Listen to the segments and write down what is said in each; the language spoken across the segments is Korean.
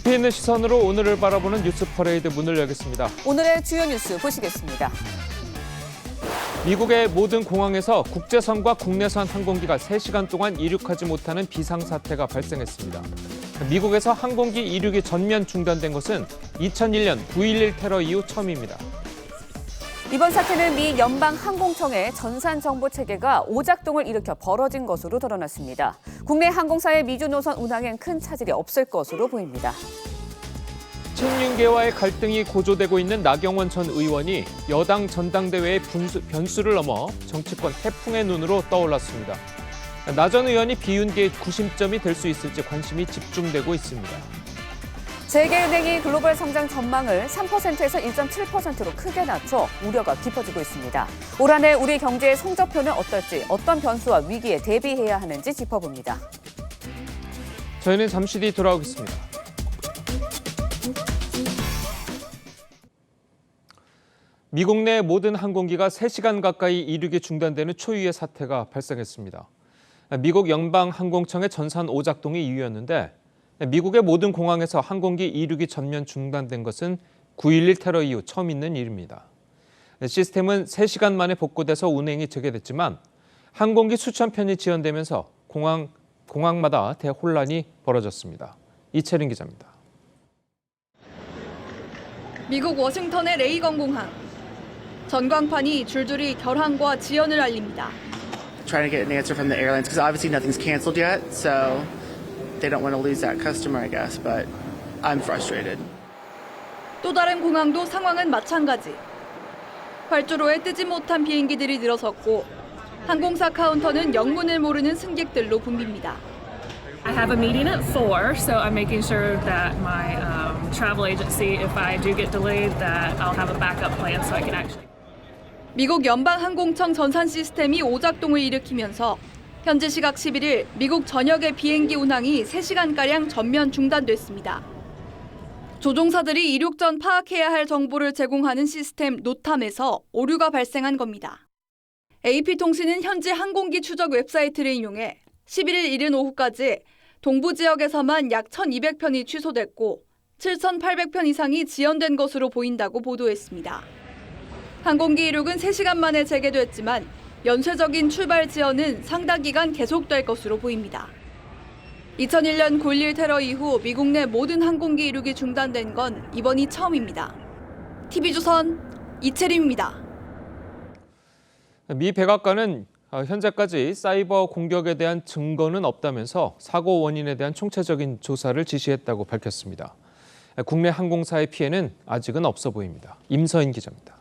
깊이 있는 시선으로 오늘을 바라보는 뉴스 퍼레이드 문을 열겠습니다. 오늘의 주요 뉴스 보시겠습니다. 미국의 모든 공항에서 국제선과 국내선 항공기가 3시간 동안 이륙하지 못하는 비상사태가 발생했습니다. 미국에서 항공기 이륙이 전면 중단된 것은 2001년 9.11 테러 이후 처음입니다. 이번 사태는 미 연방항공청의 전산정보체계가 오작동을 일으켜 벌어진 것으로 드러났습니다. 국내 항공사의 미주 노선 운항엔 큰 차질이 없을 것으로 보입니다. 친윤계와의 갈등이 고조되고 있는 나경원 전 의원이 여당 전당대회의 변수를 넘어 정치권 태풍의 눈으로 떠올랐습니다. 나 전 의원이 비윤계의 구심점이 될 수 있을지 관심이 집중되고 있습니다. 세계은행이 글로벌 성장 전망을 3%에서 1.7%로 크게 낮춰 우려가 깊어지고 있습니다. 올 한 해 우리 경제의 성적표는 어떨지, 어떤 변수와 위기에 대비해야 하는지 짚어봅니다. 저희는 잠시 뒤 돌아오겠습니다. 미국 내 모든 항공기가 3시간 가까이 이륙이 중단되는 초유의 사태가 발생했습니다. 미국 연방항공청의 전산 오작동이 이유였는데 미국의 모든 공항에서 항공기 이륙이 전면 중단된 것은 9.11 테러 이후 처음 있는 일입니다. 시스템은 3시간 만에 복구돼서 운행이 재개됐지만 항공기 수천 편이 지연되면서 공항마다 대혼란이 벌어졌습니다. 이채린 기자입니다. 미국 워싱턴의 레이건 공항. 전광판이 줄줄이 결항과 지연을 알립니다. Trying to get an answer from the airlines because obviously nothing's canceled yet, so they don't want to lose that customer, I guess, but I'm frustrated. 또 다른 공항도 상황은 마찬가지. 활주로에 뜨지 못한 비행기들이 늘어섰고 항공사 카운터는 영문을 모르는 승객들로 붐빕니다. I have a meeting at 4, so I'm making sure that my travel agency, if I do get delayed, that I'll have a backup plan so I can actually. 미국 연방항공청 전산 시스템이 오작동을 일으키면서 현지 시각 11일 미국 전역의 비행기 운항이 3시간가량 전면 중단됐습니다. 조종사들이 이륙 전 파악해야 할 정보를 제공하는 시스템 노탐에서 오류가 발생한 겁니다. AP통신은 현지 항공기 추적 웹사이트를 인용해 11일 이른 오후까지 동부 지역에서만 약 1,200편이 취소됐고 7,800편 이상이 지연된 것으로 보인다고 보도했습니다. 항공기 이륙은 3시간 만에 재개됐지만 연쇄적인 출발 지연은 상당 기간 계속될 것으로 보입니다. 2001년 9.11 테러 이후 미국 내 모든 항공기 이륙이 중단된 건 이번이 처음입니다. TV조선 이채림입니다. 미 백악관은 현재까지 사이버 공격에 대한 증거는 없다면서 사고 원인에 대한 총체적인 조사를 지시했다고 밝혔습니다. 국내 항공사의 피해는 아직은 없어 보입니다. 임서인 기자입니다.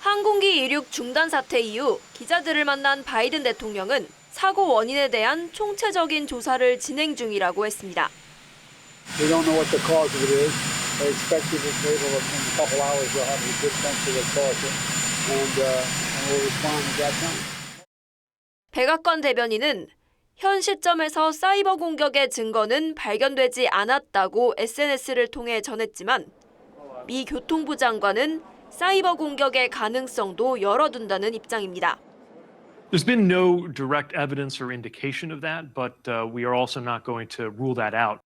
항공기 이륙 중단 사태 이후 기자들을 만난 바이든 대통령은 사고 원인에 대한 총체적인 조사를 진행 중이라고 했습니다. We don't know what the cause of it is. They expect you to be able to, in a couple hours, we'll have a good sense of the cause and we'll respond at that time. 백악관 대변인은 현 시점에서 사이버 공격의 증거는 발견되지 않았다고 SNS를 통해 전했지만 미 교통부 장관은 사이버 공격의 가능성도 열어둔다는 입장입니다. There's been no direct evidence or indication of that, but we are also not going to rule that out.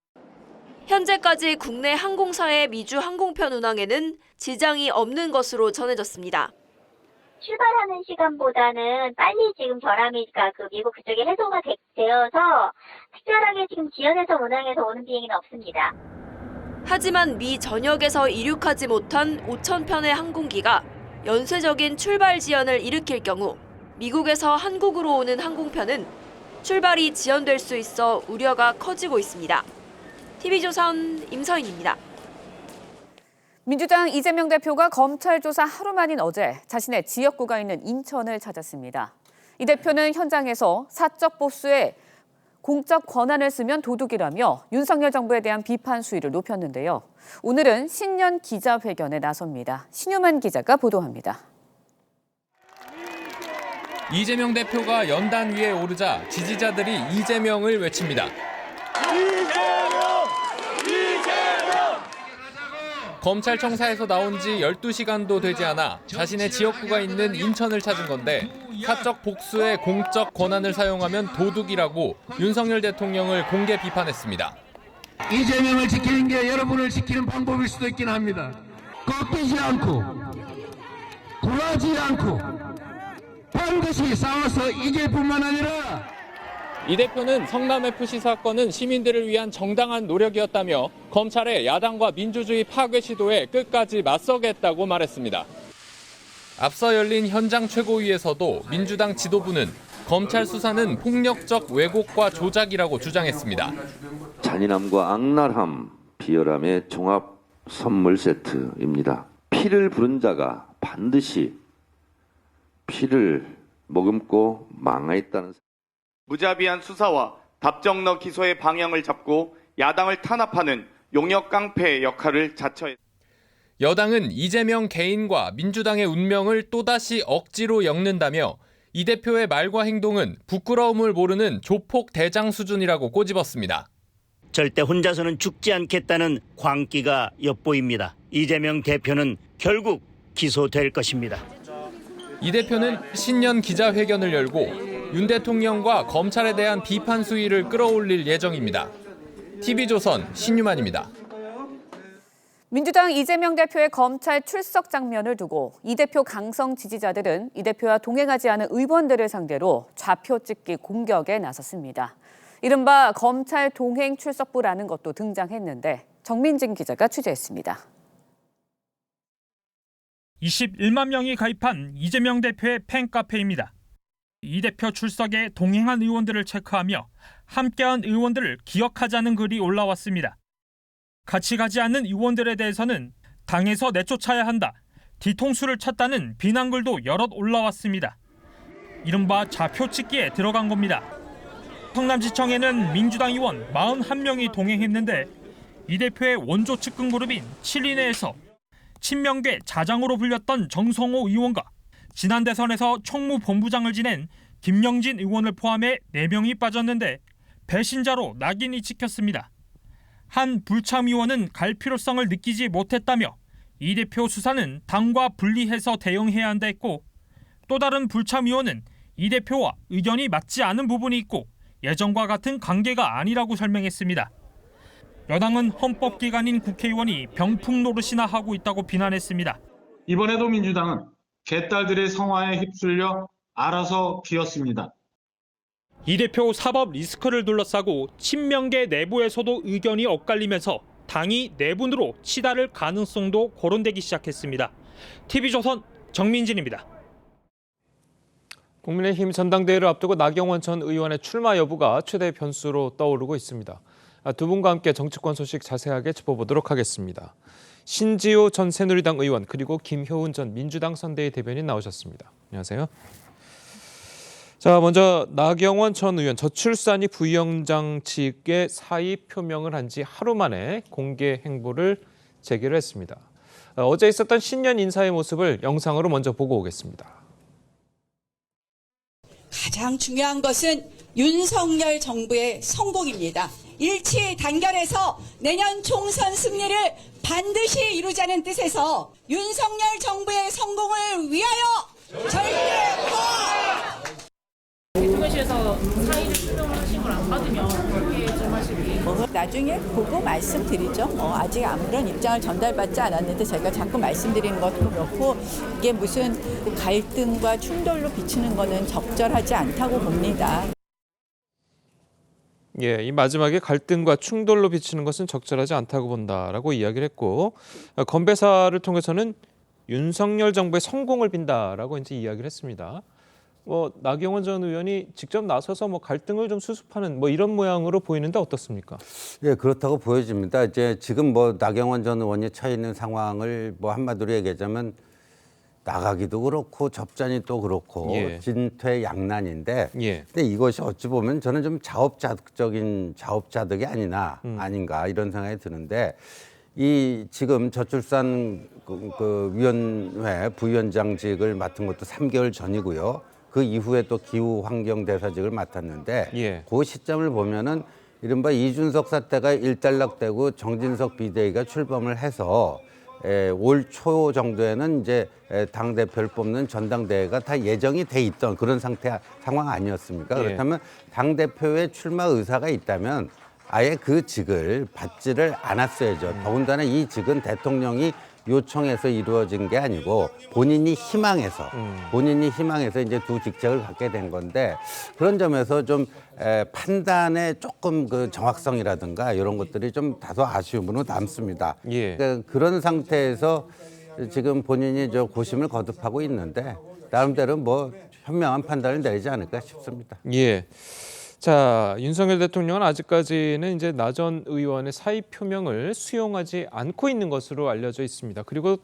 현재까지 국내 항공사의 미주 항공편 운항에는 지장이 없는 것으로 전해졌습니다. 출발하는 시간보다는 빨리 지금 결함이니까 미국 그쪽에 해소가 되어서 특별하게 지금 지연해서 운항해서 오는 비행기는 없습니다. 하지만 미 전역에서 이륙하지 못한 5,000편의 항공기가 연쇄적인 출발 지연을 일으킬 경우 미국에서 한국으로 오는 항공편은 출발이 지연될 수 있어 우려가 커지고 있습니다. TV조선 임서인입니다. 민주당 이재명 대표가 검찰 조사 하루 만인 어제 자신의 지역구가 있는 인천을 찾았습니다. 이 대표는 현장에서 사적 보수에 공적 권한을 쓰면 도둑이라며 윤석열 정부에 대한 비판 수위를 높였는데요. 오늘은 신년 기자회견에 나섭니다. 신유만 기자가 보도합니다. 이재명 대표가 연단 위에 오르자 지지자들이 이재명을 외칩니다. 검찰청사에서 나온 지 12시간도 되지 않아 자신의 지역구가 있는 인천을 찾은 건데 사적 복수에 공적 권한을 사용하면 도둑이라고 윤석열 대통령을 공개 비판했습니다. 이재명을 지키는 게 여러분을 지키는 방법일 수도 있긴 합니다. 꺾이지 않고 굴하지 않고 반드시 싸워서 이길 뿐만 아니라 이 대표는 성남FC 사건은 시민들을 위한 정당한 노력이었다며 검찰의 야당과 민주주의 파괴 시도에 끝까지 맞서겠다고 말했습니다. 앞서 열린 현장 최고위에서도 민주당 지도부는 검찰 수사는 폭력적 왜곡과 조작이라고 주장했습니다. 잔인함과 악랄함, 비열함의 종합 선물 세트입니다. 피를 부른 자가 반드시 피를 머금고 망하였다는 무자비한 수사와 답정너 기소의 방향을 잡고 야당을 탄압하는 용역 깡패의 역할을 자처했습니다. 여당은 이재명 개인과 민주당의 운명을 또다시 억지로 엮는다며 이 대표의 말과 행동은 부끄러움을 모르는 조폭 대장 수준이라고 꼬집었습니다. 절대 혼자서는 죽지 않겠다는 광기가 엿보입니다. 이재명 대표는 결국 기소될 것입니다. 이 대표는 신년 기자회견을 열고 윤 대통령과 검찰에 대한 비판 수위를 끌어올릴 예정입니다. TV조선 신유만입니다. 민주당 이재명 대표의 검찰 출석 장면을 두고 이 대표 강성 지지자들은 이 대표와 동행하지 않은 의원들을 상대로 좌표 찍기 공격에 나섰습니다. 이른바 검찰 동행 출석부라는 것도 등장했는데 정민진 기자가 취재했습니다. 21만 명이 가입한 이재명 대표의 팬카페입니다. 이 대표 출석에 동행한 의원들을 체크하며 함께한 의원들을 기억하자는 글이 올라왔습니다. 같이 가지 않는 의원들에 대해서는 당에서 내쫓아야 한다, 뒤통수를 쳤다는 비난글도 여럿 올라왔습니다. 이른바 좌표 찍기에 들어간 겁니다. 성남지청에는 민주당 의원 41명이 동행했는데 이 대표의 원조 측근 그룹인 7인회에서 친명계 자장으로 불렸던 정성호 의원과 지난 대선에서 총무본부장을 지낸 김영진 의원을 포함해 4명이 빠졌는데 배신자로 낙인이 찍혔습니다. 한 불참 의원은 갈 필요성을 느끼지 못했다며 이 대표 수사는 당과 분리해서 대응해야 한다 했고, 또 다른 불참 의원은 이 대표와 의견이 맞지 않은 부분이 있고 예전과 같은 관계가 아니라고 설명했습니다. 여당은 헌법기관인 국회의원이 병풍 노릇이나 하고 있다고 비난했습니다. 이번에도 민주당은 개딸들의 성화에 휩쓸려 알아서 비었습니다. 이 대표 사법 리스크를 둘러싸고 친명계 내부에서도 의견이 엇갈리면서 당이 내분으로 치달을 가능성도 거론되기 시작했습니다. TV조선 정민진입니다. 국민의힘 전당대회를 앞두고 나경원 전 의원의 출마 여부가 최대 변수로 떠오르고 있습니다. 두 분과 함께 정치권 소식 자세하게 짚어보도록 하겠습니다. 신지호 전 새누리당 의원 그리고 김효은 전 민주당 선대위 대변인 나오셨습니다. 안녕하세요. 자, 먼저 나경원 전 의원 저출산이 부위원장 측에 사의 표명을 한 지 하루 만에 공개 행보를 재개를 했습니다. 어제 있었던 신년 인사의 모습을 영상으로 먼저 보고 오겠습니다. 가장 중요한 것은 윤석열 정부의 성공입니다. 일치 단결해서 내년 총선 승리를 반드시 이루자는 뜻에서 윤석열 정부의 성공을 위하여 절대화! 대통령실에서 사의를 표명하신 걸 안 받으면 어떻게 정하시기? 나중에 보고 말씀드리죠. 아직 아무런 입장을 전달받지 않았는데 제가 자꾸 말씀드리는 것도 그렇고 이게 무슨 갈등과 충돌로 비추는 거는 적절하지 않다고 봅니다. 예, 이 마지막에 갈등과 충돌로 비치는 것은 적절하지 않다고 본다라고 이야기를 했고, 건배사를 통해서는 윤석열 정부의 성공을 빈다라고 이제 이야기를 했습니다. 나경원 전 의원이 직접 나서서 갈등을 좀 수습하는 이런 모양으로 보이는데 어떻습니까? 예, 그렇다고 보여집니다. 이제 지금 나경원 전 의원이 처해 있는 상황을 한마디로 얘기하자면 나가기도 그렇고 접전이 또 그렇고 예. 진퇴양난인데 예. 근데 이것이 어찌 보면 저는 좀 자업자득적인 자업자득이 아닌가 이런 생각이 드는데 이 지금 저출산 위원회 부위원장직을 맡은 것도 3개월 전이고요. 그 이후에 또 기후환경대사직을 맡았는데 예. 그 시점을 보면은 이른바 이준석 사태가 일단락되고 정진석 비대위가 출범을 해서 올 초 정도에는 이제 당 대표를 뽑는 전당대회가 다 예정이 돼 있던 그런 상황 아니었습니까? 예. 그렇다면 당 대표의 출마 의사가 있다면 아예 그 직을 받지를 않았어야죠. 더군다나 이 직은 대통령이 요청해서 이루어진 게 아니고 본인이 희망해서 이제 두 직책을 갖게 된 건데 그런 점에서 좀 판단에 조금 그 정확성이라든가 이런 것들이 좀 다소 아쉬움으로 남습니다. 예. 그러니까 그런 상태에서 지금 본인이 저 고심을 거듭하고 있는데 나름대로 뭐 현명한 판단을 내리지 않을까 싶습니다. 예. 자, 윤석열 대통령은 아직까지는 이제 나 전 의원의 사의 표명을 수용하지 않고 있는 것으로 알려져 있습니다. 그리고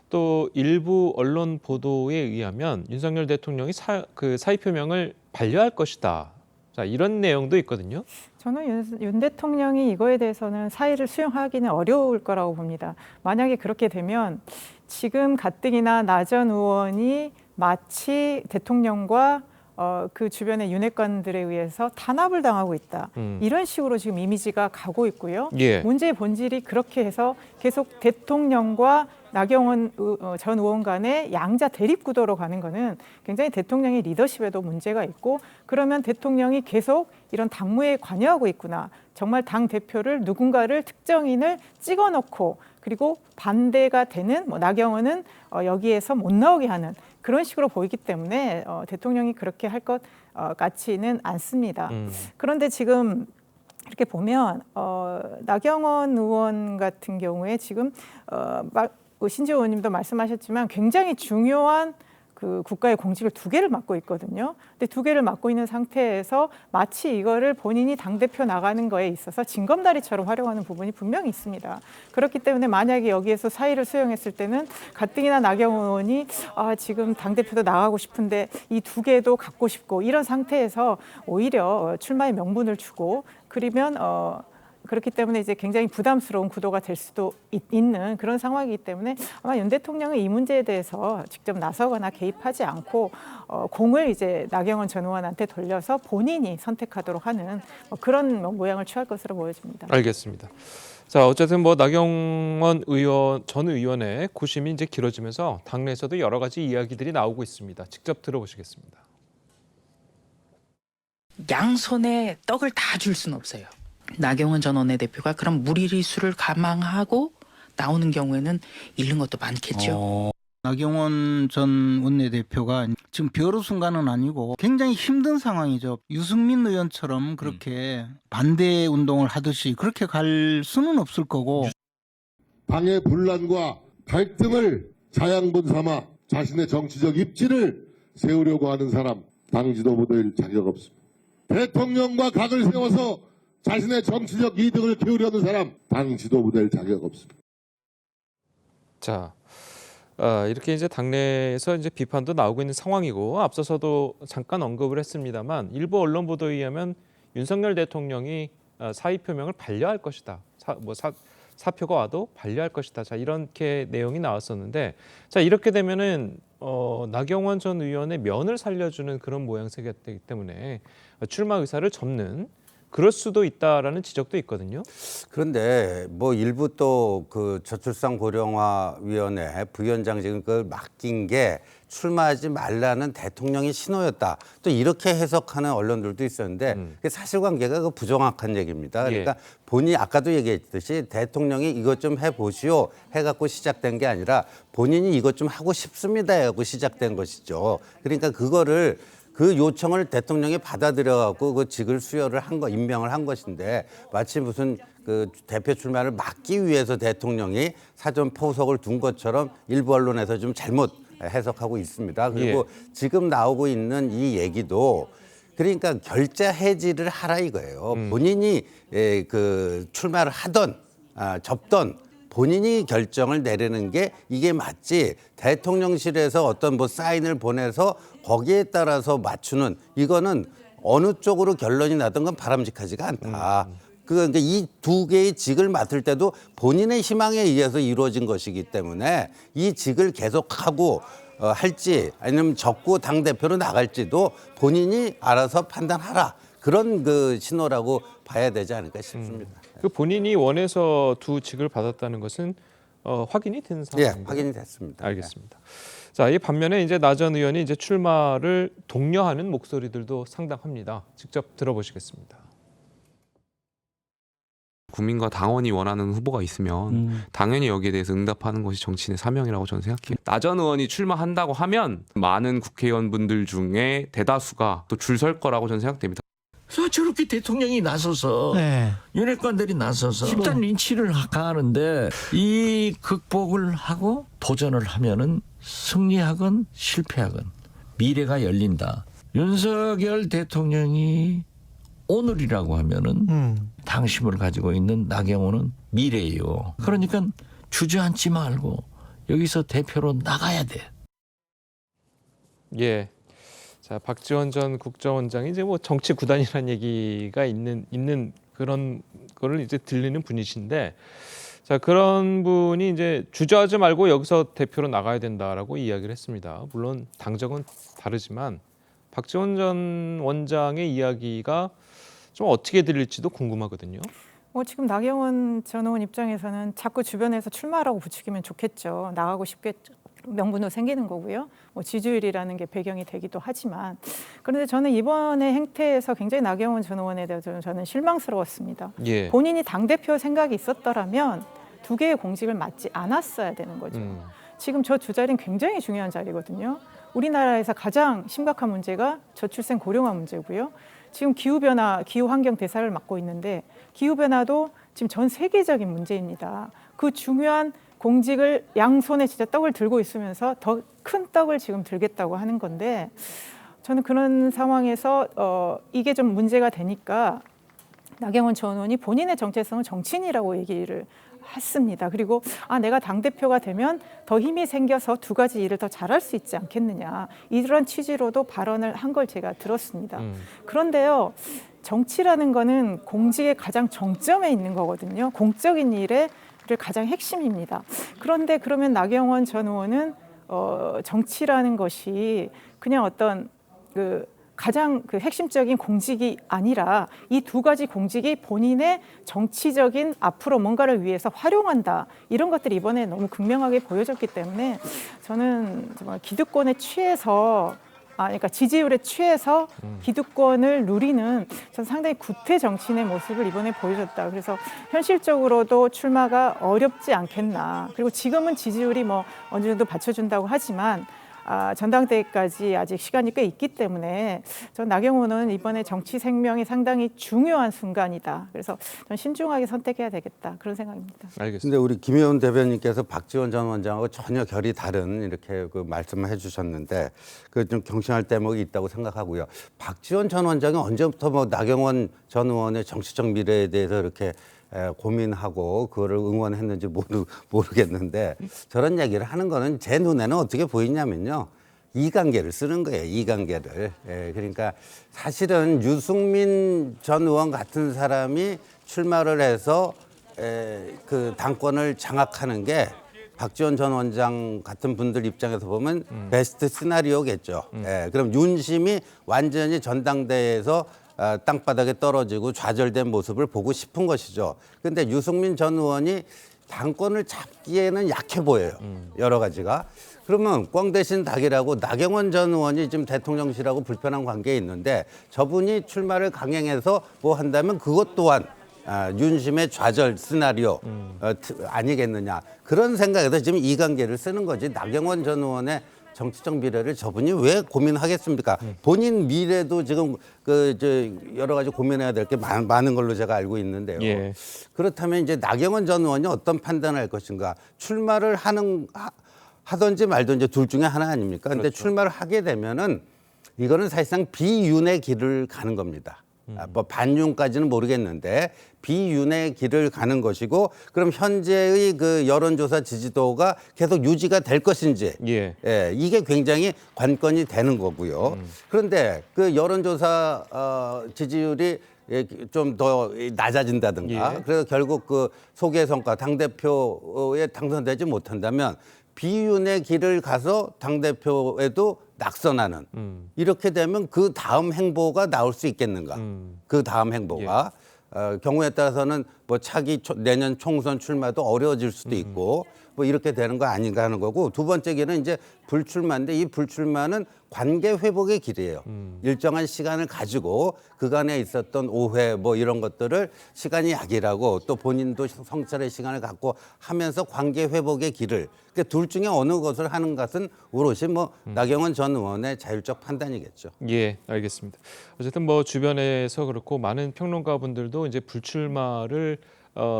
또 일부 언론 보도에 의하면 윤석열 대통령이 사의 표명을 반려할 것이다. 자, 이런 내용도 있거든요. 저는 윤 대통령이 이거에 대해서는 사의를 수용하기는 어려울 거라고 봅니다. 만약에 그렇게 되면 지금 가뜩이나 나 전 의원이 마치 대통령과 그 주변의 윤핵관들에 의해서 탄압을 당하고 있다. 이런 식으로 지금 이미지가 가고 있고요. 예. 문제의 본질이 그렇게 해서 계속 대통령과 나경원 전 의원 간의 양자 대립 구도로 가는 거는 굉장히 대통령의 리더십에도 문제가 있고 그러면 대통령이 계속 이런 당무에 관여하고 있구나. 정말 당 대표를 누군가를 특정인을 찍어놓고 그리고 반대가 되는 나경원은 여기에서 못 나오게 하는 그런 식으로 보이기 때문에 대통령이 그렇게 할 것 같지는 않습니다. 그런데 지금 이렇게 보면 나경원 의원 같은 경우에 지금 신지호 의원님도 말씀하셨지만 굉장히 중요한 그 국가의 공직을 2개를 맡고 있거든요. 근데 2개를 맡고 있는 상태에서 마치 이거를 본인이 당대표 나가는 거에 있어서 징검다리처럼 활용하는 부분이 분명히 있습니다. 그렇기 때문에 만약에 여기에서 사의를 수용했을 때는 가뜩이나 나경원 의원이 지금 당대표도 나가고 싶은데 이 2개도 갖고 싶고 이런 상태에서 오히려 출마의 명분을 주고 그러면 그렇기 때문에 이제 굉장히 부담스러운 구도가 될 수도 있는 그런 상황이기 때문에 아마 윤 대통령은 이 문제에 대해서 직접 나서거나 개입하지 않고 공을 이제 나경원 전 의원한테 돌려서 본인이 선택하도록 하는 그런 모양을 취할 것으로 보여집니다. 알겠습니다. 자, 어쨌든 나경원 전 의원의 고심이 이제 길어지면서 당내에서도 여러 가지 이야기들이 나오고 있습니다. 직접 들어보시겠습니다. 양손에 떡을 다 줄 수는 없어요. 나경원 전 원내대표가 그럼 무리수를 감안하고 나오는 경우에는 잃는 것도 많겠죠. 나경원 전 원내대표가 지금 벼르순간은 아니고 굉장히 힘든 상황이죠. 유승민 의원처럼 그렇게 반대 운동을 하듯이 그렇게 갈 수는 없을 거고. 당의 분란과 갈등을 자양분 삼아 자신의 정치적 입지를 세우려고 하는 사람 당 지도부 될 자격 없습니다. 대통령과 각을 세워서 자신의 정치적 이득을 키우려는 사람 당 지도부 될 자격 없습니다. 자, 이렇게 이제 당내에서 이제 비판도 나오고 있는 상황이고 앞서서도 잠깐 언급을 했습니다만 일부 언론 보도에 의하면 윤석열 대통령이 사의 표명을 반려할 것이다. 사표가 와도 반려할 것이다. 자, 이렇게 내용이 나왔었는데 자, 이렇게 되면은 나경원 전 의원의 면을 살려주는 그런 모양새가 되기 때문에 출마 의사를 접는 그럴 수도 있다라는 지적도 있거든요. 그런데 일부 또 그 저출산 고령화 위원회 부위원장 지금 그걸 맡긴 게 출마하지 말라는 대통령의 신호였다. 또 이렇게 해석하는 언론들도 있었는데 그게 사실관계가 그 부정확한 얘기입니다. 그러니까 본인이 아까도 얘기했듯이 대통령이 이것 좀 해보시오 해갖고 시작된 게 아니라 본인이 이것 좀 하고 싶습니다 해갖고 시작된 것이죠. 그러니까 그거를 그 요청을 대통령이 받아들여갖고 그 직을 수여를 임명을 한 것인데 마치 무슨 그 대표 출마를 막기 위해서 대통령이 사전 포석을 둔 것처럼 일부 언론에서 좀 잘못 해석하고 있습니다. 그리고 지금 나오고 있는 이 얘기도 그러니까 결자 해지를 하라 이거예요. 본인이 그 출마를 하던 접던 본인이 결정을 내리는 게 이게 맞지 대통령실에서 어떤 사인을 보내서 거기에 따라서 맞추는 이거는 어느 쪽으로 결론이 나든 건 바람직하지가 않다. 그러니까 이 2개의 직을 맡을 때도 본인의 희망에 의해서 이루어진 것이기 때문에 이 직을 계속하고 할지 아니면 접고 당대표로 나갈지도 본인이 알아서 판단하라. 그런 그 신호라고 봐야 되지 않을까 싶습니다. 그 본인이 원해서 2 직을 받았다는 것은 확인이 된 상황인가요? 예, 확인이 됐습니다. 알겠습니다. 자, 이 반면에 이제 나 전 의원이 이제 출마를 독려하는 목소리들도 상당합니다. 직접 들어보시겠습니다. 국민과 당원이 원하는 후보가 있으면 당연히 여기에 대해서 응답하는 것이 정치인의 사명이라고 저는 생각해요. 나 전 의원이 출마한다고 하면 많은 국회의원분들 중에 대다수가 또 줄 설 거라고 저는 생각됩니다. 그래서 저렇게 대통령이 나서서 윤핵관들이 나서서 집단 린치를 가하는데 이 극복을 하고 도전을 하면은 승리하건 실패하건 미래가 열린다. 윤석열 대통령이 오늘이라고 하면은 당심을 가지고 있는 나경원은 미래예요. 그러니까 주저앉지 말고 여기서 대표로 나가야 돼. 예. 자, 박지원 전 국정원장이 이제 뭐 정치 구단이라는 얘기가 있는 그런 거를 이제 들리는 분이신데, 자, 그런 분이 이제 주저하지 말고 여기서 대표로 나가야 된다라고 이야기를 했습니다. 물론 당적은 다르지만 박지원 전 원장의 이야기가 좀 어떻게 들릴지도 궁금하거든요. 지금 나경원 전 의원 입장에서는 자꾸 주변에서 출마라고 부추기면 좋겠죠. 나가고 싶겠죠. 명분도 생기는 거고요. 지지율이라는 게 배경이 되기도 하지만, 그런데 저는 이번에 행태에서 굉장히 나경원 전 의원에 대해서 저는 실망스러웠습니다. 예. 본인이 당대표 생각이 있었더라면 두 개의 공직을 맡지 않았어야 되는 거죠. 지금 저 두 자리는 굉장히 중요한 자리거든요. 우리나라에서 가장 심각한 문제가 저출생 고령화 문제고요. 지금 기후변화, 기후환경 대사를 맡고 있는데 기후변화도 지금 전 세계적인 문제입니다. 그 중요한 공직을 양손에 진짜 떡을 들고 있으면서 더 큰 떡을 지금 들겠다고 하는 건데, 저는 그런 상황에서 이게 좀 문제가 되니까 나경원 전 의원이 본인의 정체성은 정치인이라고 얘기를 했습니다. 그리고 내가 당대표가 되면 더 힘이 생겨서 두 가지 일을 더 잘할 수 있지 않겠느냐, 이런 취지로도 발언을 한 걸 제가 들었습니다. 그런데요, 정치라는 거는 공직의 가장 정점에 있는 거거든요. 공적인 일의 가장 핵심입니다. 그런데 그러면 나경원 전 의원은 정치라는 것이 그냥 어떤 가장 핵심적인 공직이 아니라 이 두 가지 공직이 본인의 정치적인 앞으로 뭔가를 위해서 활용한다, 이런 것들이 이번에 너무 극명하게 보여졌기 때문에 저는 정말 기득권에 취해서 그러니까 지지율에 취해서 기득권을 누리는 전 상당히 구태 정치인의 모습을 이번에 보여줬다. 그래서 현실적으로도 출마가 어렵지 않겠나. 그리고 지금은 지지율이 어느 정도 받쳐준다고 하지만 전당대회까지 아직 시간이 꽤 있기 때문에 전 나경원은 이번에 정치 생명이 상당히 중요한 순간이다. 그래서 전 신중하게 선택해야 되겠다, 그런 생각입니다. 알겠습니다. 근데 우리 김혜원 대변인께서 박지원 전 원장하고 전혀 결이 다른 이렇게 말씀을 해주셨는데 좀 경청할 대목이 있다고 생각하고요. 박지원 전 원장이 언제부터 나경원 전 의원의 정치적 미래에 대해서 이렇게 고민하고 그거를 응원했는지 모르겠는데, 저런 얘기를 하는 거는 제 눈에는 어떻게 보이냐면요, 이관계를 쓰는 거예요. 이관계를. 그러니까 사실은 유승민 전 의원 같은 사람이 출마를 해서 그 당권을 장악하는 게 박지원 전 원장 같은 분들 입장에서 보면 베스트 시나리오겠죠. 그럼 윤심이 완전히 전당대회에서 땅바닥에 떨어지고 좌절된 모습을 보고 싶은 것이죠. 그런데 유승민 전 의원이 당권을 잡기에는 약해 보여요. 여러 가지가. 그러면 꽝 대신 닭이라고 나경원 전 의원이 지금 대통령실하고 불편한 관계에 있는데 저분이 출마를 강행해서 뭐 한다면 그것 또한 윤심의 좌절 시나리오 아니겠느냐. 그런 생각에서 지금 이 관계를 쓰는 거지. 나경원 전 의원의 정치적 미래를 저분이 왜 고민하겠습니까? 본인 미래도 지금 여러 가지 고민해야 될 게 많은 걸로 제가 알고 있는데요. 예. 그렇다면 이제 나경원 전 의원이 어떤 판단을 할 것인가? 출마를 하든지 말든지 둘 중에 하나 아닙니까? 근데 그렇죠. 출마를 하게 되면은 이거는 사실상 비윤의 길을 가는 겁니다. 뭐 반윤까지는 모르겠는데 비윤의 길을 가는 것이고, 그럼 현재의 그 여론조사 지지도가 계속 유지가 될 것인지, 이게 굉장히 관건이 되는 거고요. 그런데 그 여론조사 지지율이 좀 더 낮아진다든가, 그래서 결국 그 소개 성과 당대표에 당선되지 못한다면 비윤의 길을 가서 당대표에도 낙선하는, 이렇게 되면 그 다음 행보가 나올 수 있겠는가. 그 다음 행보가 경우에 따라서는 뭐 차기 내년 총선 출마도 어려워질 수도 있고 뭐 이렇게 되는 거 아닌가 하는 거고, 두 번째 길은 이제 불출마인데, 이 불출마는 관계 회복의 길이에요. 일정한 시간을 가지고 그간에 있었던 오해 뭐 이런 것들을 시간이 약이라고, 또 본인도 성찰의 시간을 갖고 하면서 관계 회복의 길을, 그러니까 둘 중에 어느 것을 하는 것은 오롯이 뭐 나경원 전 의원의 자율적 판단이겠죠. 예, 알겠습니다. 어쨌든 뭐 주변에서 그렇고 많은 평론가분들도 이제 불출마를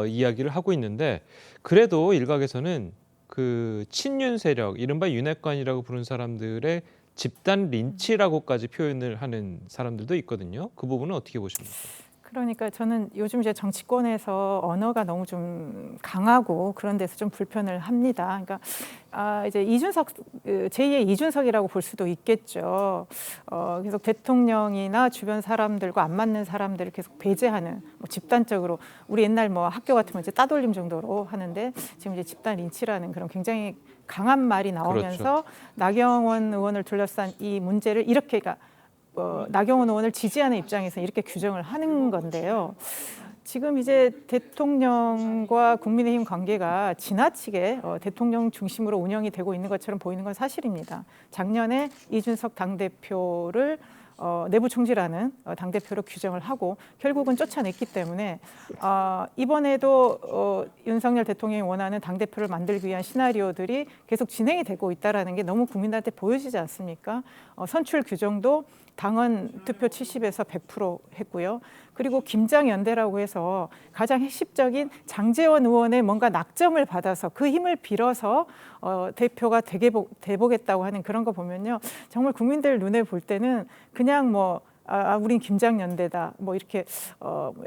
이야기를 하고 있는데, 그래도 일각에서는 그 친윤 세력, 이른바 윤핵관이라고 부르는 사람들의 집단 린치라고까지 표현을 하는 사람들도 있거든요. 그 부분은 어떻게 보십니까? 그러니까 저는 요즘 이제 정치권에서 언어가 너무 좀 강하고 그런 데서 좀 불편을 합니다. 그러니까 이제 이준석, 제2의 이준석이라고 볼 수도 있겠죠. 계속 대통령이나 주변 사람들과 안 맞는 사람들을 계속 배제하는, 뭐 집단적으로, 우리 옛날 뭐 학교 같으면 이제 따돌림 정도로 하는데, 지금 이제 집단 린치라는 그런 굉장히 강한 말이 나오면서 그렇죠. 나경원 의원을 둘러싼 이 문제를 이렇게, 그러니까 나경원 의원을 지지하는 입장에서 이렇게 규정을 하는 건데요. 지금 이제 대통령과 국민의힘 관계가 지나치게 대통령 중심으로 운영이 되고 있는 것처럼 보이는 건 사실입니다. 작년에 이준석 당대표를 내부 총질하는 당대표로 규정을 하고 결국은 쫓아냈기 때문에 이번에도 윤석열 대통령이 원하는 당대표를 만들기 위한 시나리오들이 계속 진행이 되고 있다는 게 너무 국민들한테 보여지지 않습니까? 선출 규정도 당원 투표 70에서 100% 했고요. 그리고 김장연대라고 해서 가장 핵심적인 장제원 의원의 뭔가 낙점을 받아서 그 힘을 빌어서 대표가 돼보겠다고 하는 그런 거 보면요, 정말 국민들 눈에 볼 때는 그냥 뭐 우린 김장연대다 뭐 이렇게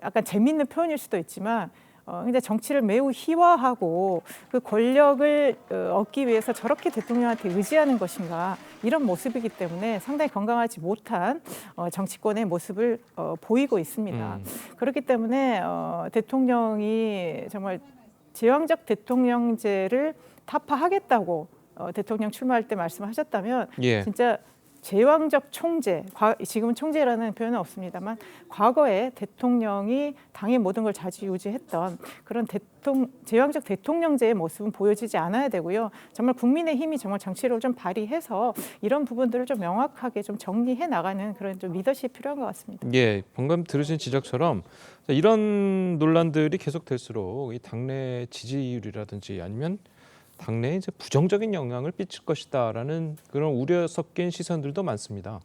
약간 재미있는 표현일 수도 있지만, 근데 정치를 매우 희화하고 그 권력을 얻기 위해서 저렇게 대통령한테 의지하는 것인가, 이런 모습이기 때문에 상당히 건강하지 못한 정치권의 모습을 보이고 있습니다. 그렇기 때문에 대통령이 정말 제왕적 대통령제를 타파하겠다고 대통령 출마할 때 말씀하셨다면, 예. 진짜 제왕적 총재, 지금은 총재라는 표현은 없습니다만 과거에 대통령이 당의 모든 걸 좌지우지했던 그런 제왕적 대통령제의 모습은 보여지지 않아야 되고요. 정말 국민의힘이 정말 정치력을 좀 발휘해서 이런 부분들을 좀 명확하게 좀 정리해 나가는 그런 좀 리더십이 필요한 것 같습니다. 예, 방금 들으신 지적처럼 이런 논란들이 계속될수록 이 당내 지지율이라든지 아니면 당내에 이제 부정적인 영향을 끼칠 것이다라는 그런 우려 섞인 시선들도 많습니다.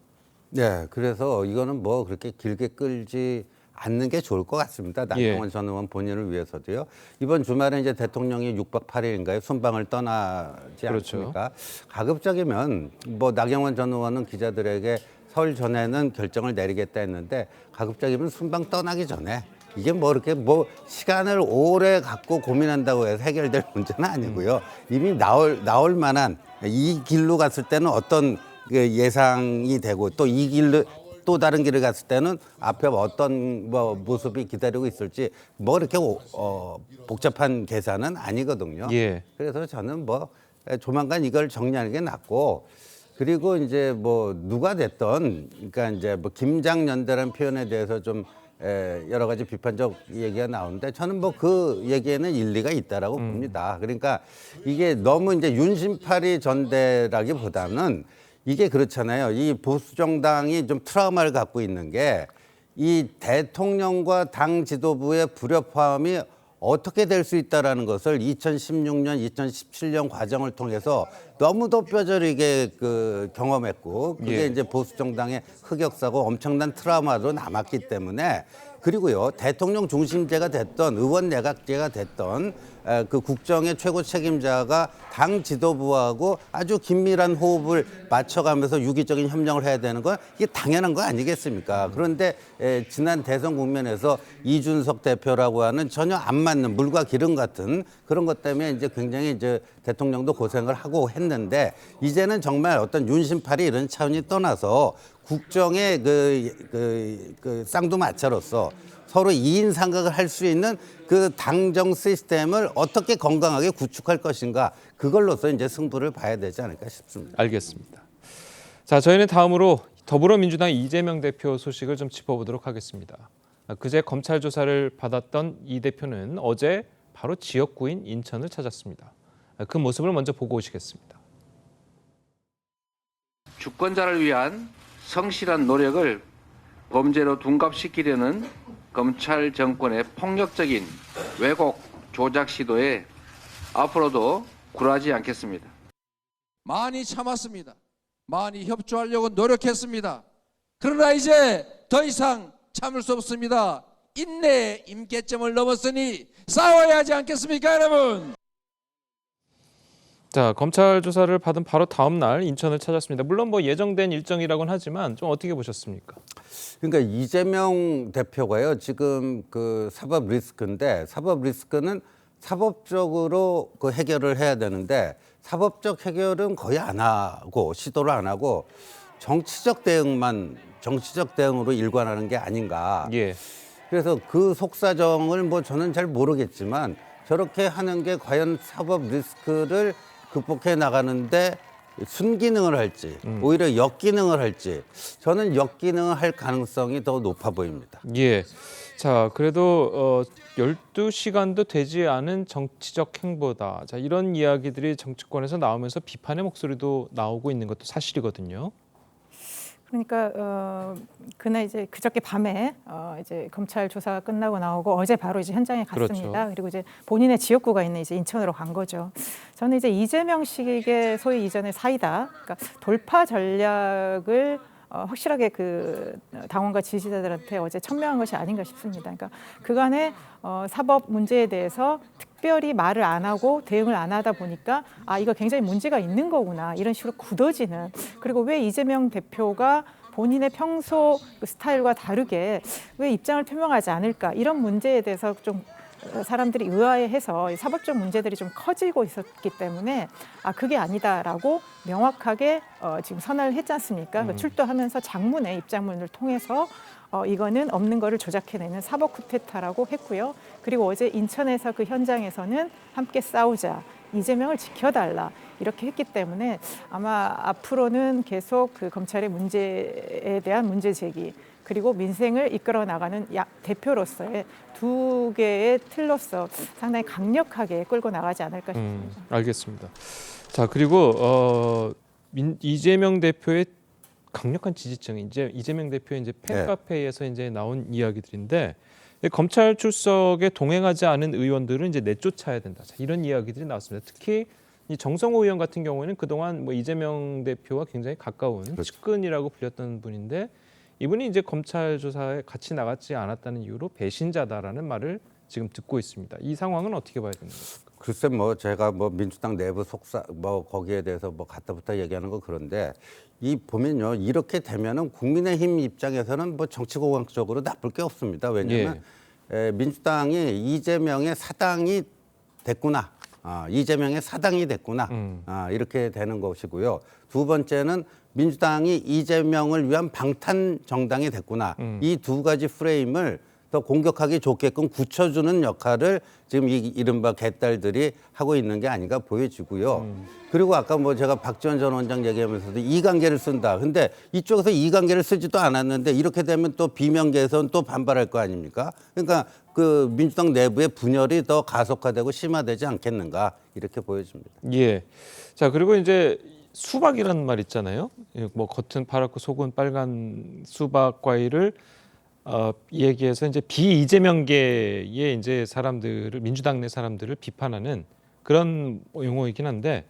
네, 그래서 이거는 뭐 그렇게 길게 끌지 않는 게 좋을 것 같습니다. 나경원 전 의원 본인을 위해서도요. 이번 주말에 이제 대통령이 6박 8일인가요? 순방을 떠나지 않습니까? 가급적이면 뭐 나경원 전 의원은 기자들에게 설 전에는 결정을 내리겠다 했는데, 가급적이면 순방 떠나기 전에, 이게 뭐 이렇게 뭐 시간을 오래 갖고 고민한다고 해서 해결될 문제는 아니고요. 이미 나올 만한, 이 길로 갔을 때는 어떤 예상이 되고, 또 이 길로 또 다른 길을 갔을 때는 앞에 어떤 뭐 모습이 기다리고 있을지 뭐 이렇게 복잡한 계산은 아니거든요. 예. 그래서 저는 뭐 조만간 이걸 정리하는 게 낫고, 그리고 이제 뭐 누가 됐던, 그러니까 이제 뭐 김장연대라는 표현에 대해서 좀 여러 가지 비판적 얘기가 나오는데, 저는 뭐 그 얘기에는 일리가 있다라고 봅니다. 그러니까 이게 너무 이제 윤심파리 전대라기보다는, 이게 그렇잖아요. 이 보수 정당이 좀 트라우마를 갖고 있는 게, 이 대통령과 당 지도부의 불협화음이 어떻게 될 수 있다라는 것을 2016년, 2017년 과정을 통해서 너무도 뼈저리게 경험했고, 그게 이제 보수 정당의 흑역사고 엄청난 트라우마로 남았기 때문에, 그리고요, 대통령 중심제가 됐던, 의원 내각제가 됐던 그 국정의 최고 책임자가 당 지도부하고 아주 긴밀한 호흡을 맞춰가면서 유기적인 협력을 해야 되는 건 이게 당연한 거 아니겠습니까? 그런데 지난 대선 국면에서 이준석 대표라고 하는 전혀 안 맞는, 물과 기름 같은 그런 것 때문에 이제 굉장히 이제 대통령도 고생을 하고 했는데, 이제는 정말 어떤 윤심팔이 이런 차원이 떠나서 국정의 그 쌍두마차로서 서로 이인 상각을 할 수 있는 그 당정 시스템을 어떻게 건강하게 구축할 것인가, 그걸로서 이제 승부를 봐야 되지 않을까 싶습니다. 알겠습니다. 자, 저희는 다음으로 더불어민주당 이재명 대표 소식을 좀 짚어보도록 하겠습니다. 그제 검찰 조사를 받았던 이 대표는 어제 바로 지역구인 인천을 찾았습니다. 그 모습을 먼저 보고 오시겠습니다. 주권자를 위한 성실한 노력을 범죄로 둔갑시키려는 검찰 정권의 폭력적인 왜곡 조작 시도에 앞으로도 굴하지 않겠습니다. 많이 참았습니다. 많이 협조하려고 노력했습니다. 그러나 이제 더 이상 참을 수 없습니다. 인내의 임계점을 넘었으니 싸워야 하지 않겠습니까, 여러분? 자, 검찰 조사를 받은 바로 다음 날 인천을 찾았습니다. 물론 뭐 예정된 일정이라고는 하지만 좀 어떻게 보셨습니까? 그러니까 이재명 대표가요, 지금 그 사법 리스크인데, 사법 리스크는 사법적으로 그 해결을 해야 되는데, 사법적 해결은 거의 안 하고, 시도를 안 하고, 정치적 대응으로 일관하는 게 아닌가. 예. 그래서 그 속사정을 뭐 저는 잘 모르겠지만, 저렇게 하는 게 과연 사법 리스크를 극복해 나가는데 순기능을 할지 오히려 역기능을 할지, 저는 역기능을 할 가능성이 더 높아 보입니다. 예. 자, 그래도 12시간도 되지 않은 정치적 행보다. 자, 이런 이야기들이 정치권에서 나오면서 비판의 목소리도 나오고 있는 것도 사실이거든요. 그러니까 그날 이제 그저께 밤에 이제 검찰 조사가 끝나고 나오고 어제 바로 이제 현장에 갔습니다. 그렇죠. 그리고 이제 본인의 지역구가 있는 이제 인천으로 간 거죠. 저는 이제 이재명식의 소위 이전의 사이다, 그러니까 돌파 전략을 확실하게 그 당원과 지지자들한테 어제 천명한 것이 아닌가 싶습니다. 그러니까 그간의 사법 문제에 대해서 특별히 말을 안 하고 대응을 안 하다 보니까 아, 이거 굉장히 문제가 있는 거구나, 이런 식으로 굳어지는, 그리고 왜 이재명 대표가 본인의 평소 그 스타일과 다르게 왜 입장을 표명하지 않을까, 이런 문제에 대해서 좀 사람들이 의아해해서 사법적 문제들이 좀 커지고 있었기 때문에 아, 그게 아니다라고 명확하게 지금 선언을 했지 않습니까? 출두하면서 장문의 입장문을 통해서 이거는 없는 거를 조작해내는 사법 쿠데타라고 했고요. 그리고 어제 인천에서 그 현장에서는 함께 싸우자, 이재명을 지켜달라, 이렇게 했기 때문에 아마 앞으로는 계속 그 검찰의 문제에 대한 문제 제기, 그리고 민생을 이끌어 나가는 대표로서의 두 개의 틀로서 상당히 강력하게 끌고 나가지 않을까 싶습니다. 알겠습니다. 자, 그리고 이재명 대표의 강력한 지지층, 이제 이재명 대표의 이제 팬카페에서 이제 나온 이야기들인데, 검찰 출석에 동행하지 않은 의원들은 이제 내쫓아야 된다. 자, 이런 이야기들이 나왔습니다. 특히 이 정성호 의원 같은 경우에는 그동안 뭐 이재명 대표와 굉장히 가까운 측근이라고 불렸던 분인데, 이분이 이제 검찰 조사에 같이 나갔지 않았다는 이유로 배신자다라는 말을 지금 듣고 있습니다. 이 상황은 어떻게 봐야 되는 겁니까? 글쎄 뭐 제가 뭐 민주당 내부 속사 뭐 거기에 대해서 뭐 갔다부터 얘기하는 거 그런데, 이 보면요, 이렇게 되면은 국민의힘 입장에서는 뭐 정치공학적으로 나쁠 게 없습니다. 왜냐하면 민주당이 이재명의 사당이 됐구나, 이재명의 사당이 됐구나, 이렇게 되는 것이고요. 두 번째는 민주당이 이재명을 위한 방탄 정당이 됐구나. 이 두 가지 프레임을 더 공격하기 좋게끔 굳혀주는 역할을 지금 이 이른바 개딸들이 하고 있는 게 아닌가 보여지고요. 그리고 아까 뭐 제가 박지원 전 원장 얘기하면서도 이관계를 쓴다. 근데 이쪽에서 이관계를 쓰지도 않았는데 이렇게 되면 또 비명계에서는 또 반발할 거 아닙니까? 그러니까 그 민주당 내부의 분열이 더 가속화되고 심화되지 않겠는가, 이렇게 보여집니다. 예. 자, 그리고 이제 수박이라는 말 있잖아요. 뭐 겉은 파랗고 속은 빨간 수박 과일을 얘기해서 이제 비이재명계의 이제 사람들을, 민주당 내 사람들을 비판하는 그런 용어이긴 한데,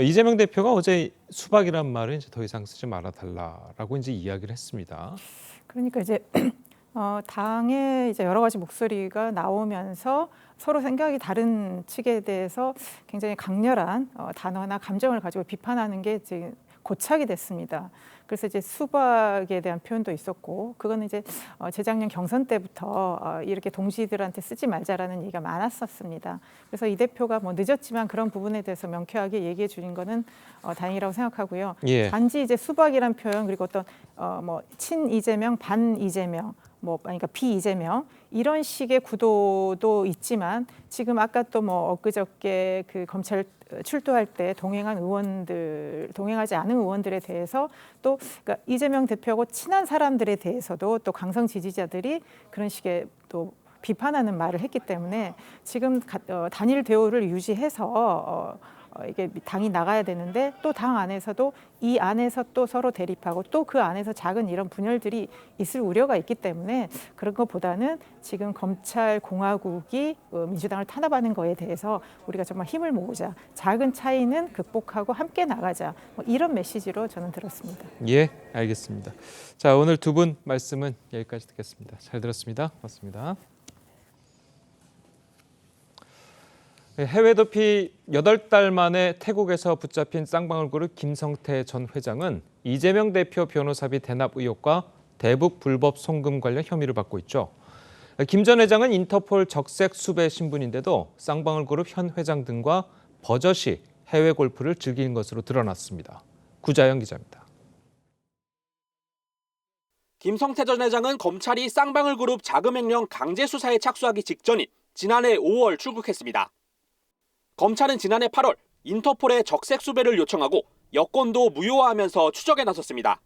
이재명 대표가 어제 수박이란 말을 이제 더 이상 쓰지 말아 달라라고 이제 이야기를 했습니다. 그러니까 이제 당에 이제 여러 가지 목소리가 나오면서 서로 생각이 다른 측에 대해서 굉장히 강렬한 단어나 감정을 가지고 비판하는 게 이제 고착이 됐습니다. 그래서 이제 수박에 대한 표현도 있었고, 그거는 이제 재작년 경선 때부터 이렇게 동지들한테 쓰지 말자라는 얘기가 많았었습니다. 그래서 이 대표가 뭐 늦었지만 그런 부분에 대해서 명쾌하게 얘기해 주는 거는 다행이라고 생각하고요. 예. 단지 이제 수박이란 표현, 그리고 어떤 뭐 친 이재명, 반 이재명, 그러니까 비이재명 이런 식의 구도도 있지만 지금 아까 또 엊그저께 그 검찰 출두할 때 동행하지 않은 의원들에 대해서 또 그러니까 이재명 대표하고 친한 사람들에 대해서도 또 강성 지지자들이 그런 식의 또 비판하는 말을 했기 때문에 지금 단일 대우를 유지해서 이게 당이 나가야 되는데 또 당 안에서도 이 안에서 또 서로 대립하고 또 그 안에서 작은 이런 분열들이 있을 우려가 있기 때문에 그런 것보다는 지금 검찰 공화국이 민주당을 탄압하는 거에 대해서 우리가 정말 힘을 모으자, 작은 차이는 극복하고 함께 나가자, 이런 메시지로 저는 들었습니다. 예, 알겠습니다. 자, 오늘 두 분 말씀은 여기까지 듣겠습니다. 잘 들었습니다. 고맙습니다. 해외 도피 8달 만에 태국에서 붙잡힌 쌍방울 그룹 김성태 전 회장은 이재명 대표 변호사비 대납 의혹과 대북 불법 송금 관련 혐의를 받고 있죠. 김 전 회장은 인터폴 적색 수배 신분인데도 쌍방울 그룹 현 회장 등과 버젓이 해외 골프를 즐기는 것으로 드러났습니다. 구자영 기자입니다. 김성태 전 회장은 검찰이 쌍방울 그룹 자금횡령 강제 수사에 착수하기 직전인 지난해 5월 출국했습니다. 검찰은 지난해 8월 인터폴에 적색 수배를 요청하고 여권도 무효화하면서 추적에 나섰습니다.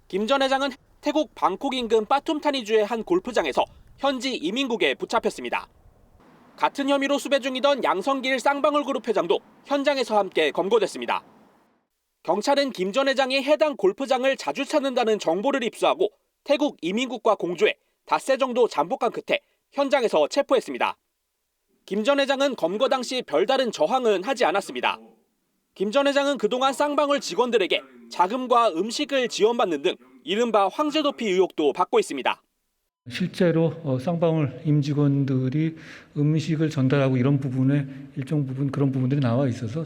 김 전 회장은 태국 방콕 인근 빠툼타니주의 한 골프장에서 현지 이민국에 붙잡혔습니다. 같은 혐의로 수배 중이던 양성길 쌍방울 그룹 회장도 현장에서 함께 검거됐습니다. 경찰은 김 전 회장이 해당 골프장을 자주 찾는다는 정보를 입수하고 태국 이민국과 공조해 닷새 정도 잠복한 끝에 현장에서 체포했습니다. 김 전 회장은 검거 당시 별다른 저항은 하지 않았습니다. 김 전 회장은 그동안 쌍방울 직원들에게 자금과 음식을 지원받는 등 이른바 황제도피 의혹도 받고 있습니다. 실제로 쌍방울 임직원들이 음식을 전달하고 이런 부분에 일정 부분 그런 부분들이 나와 있어서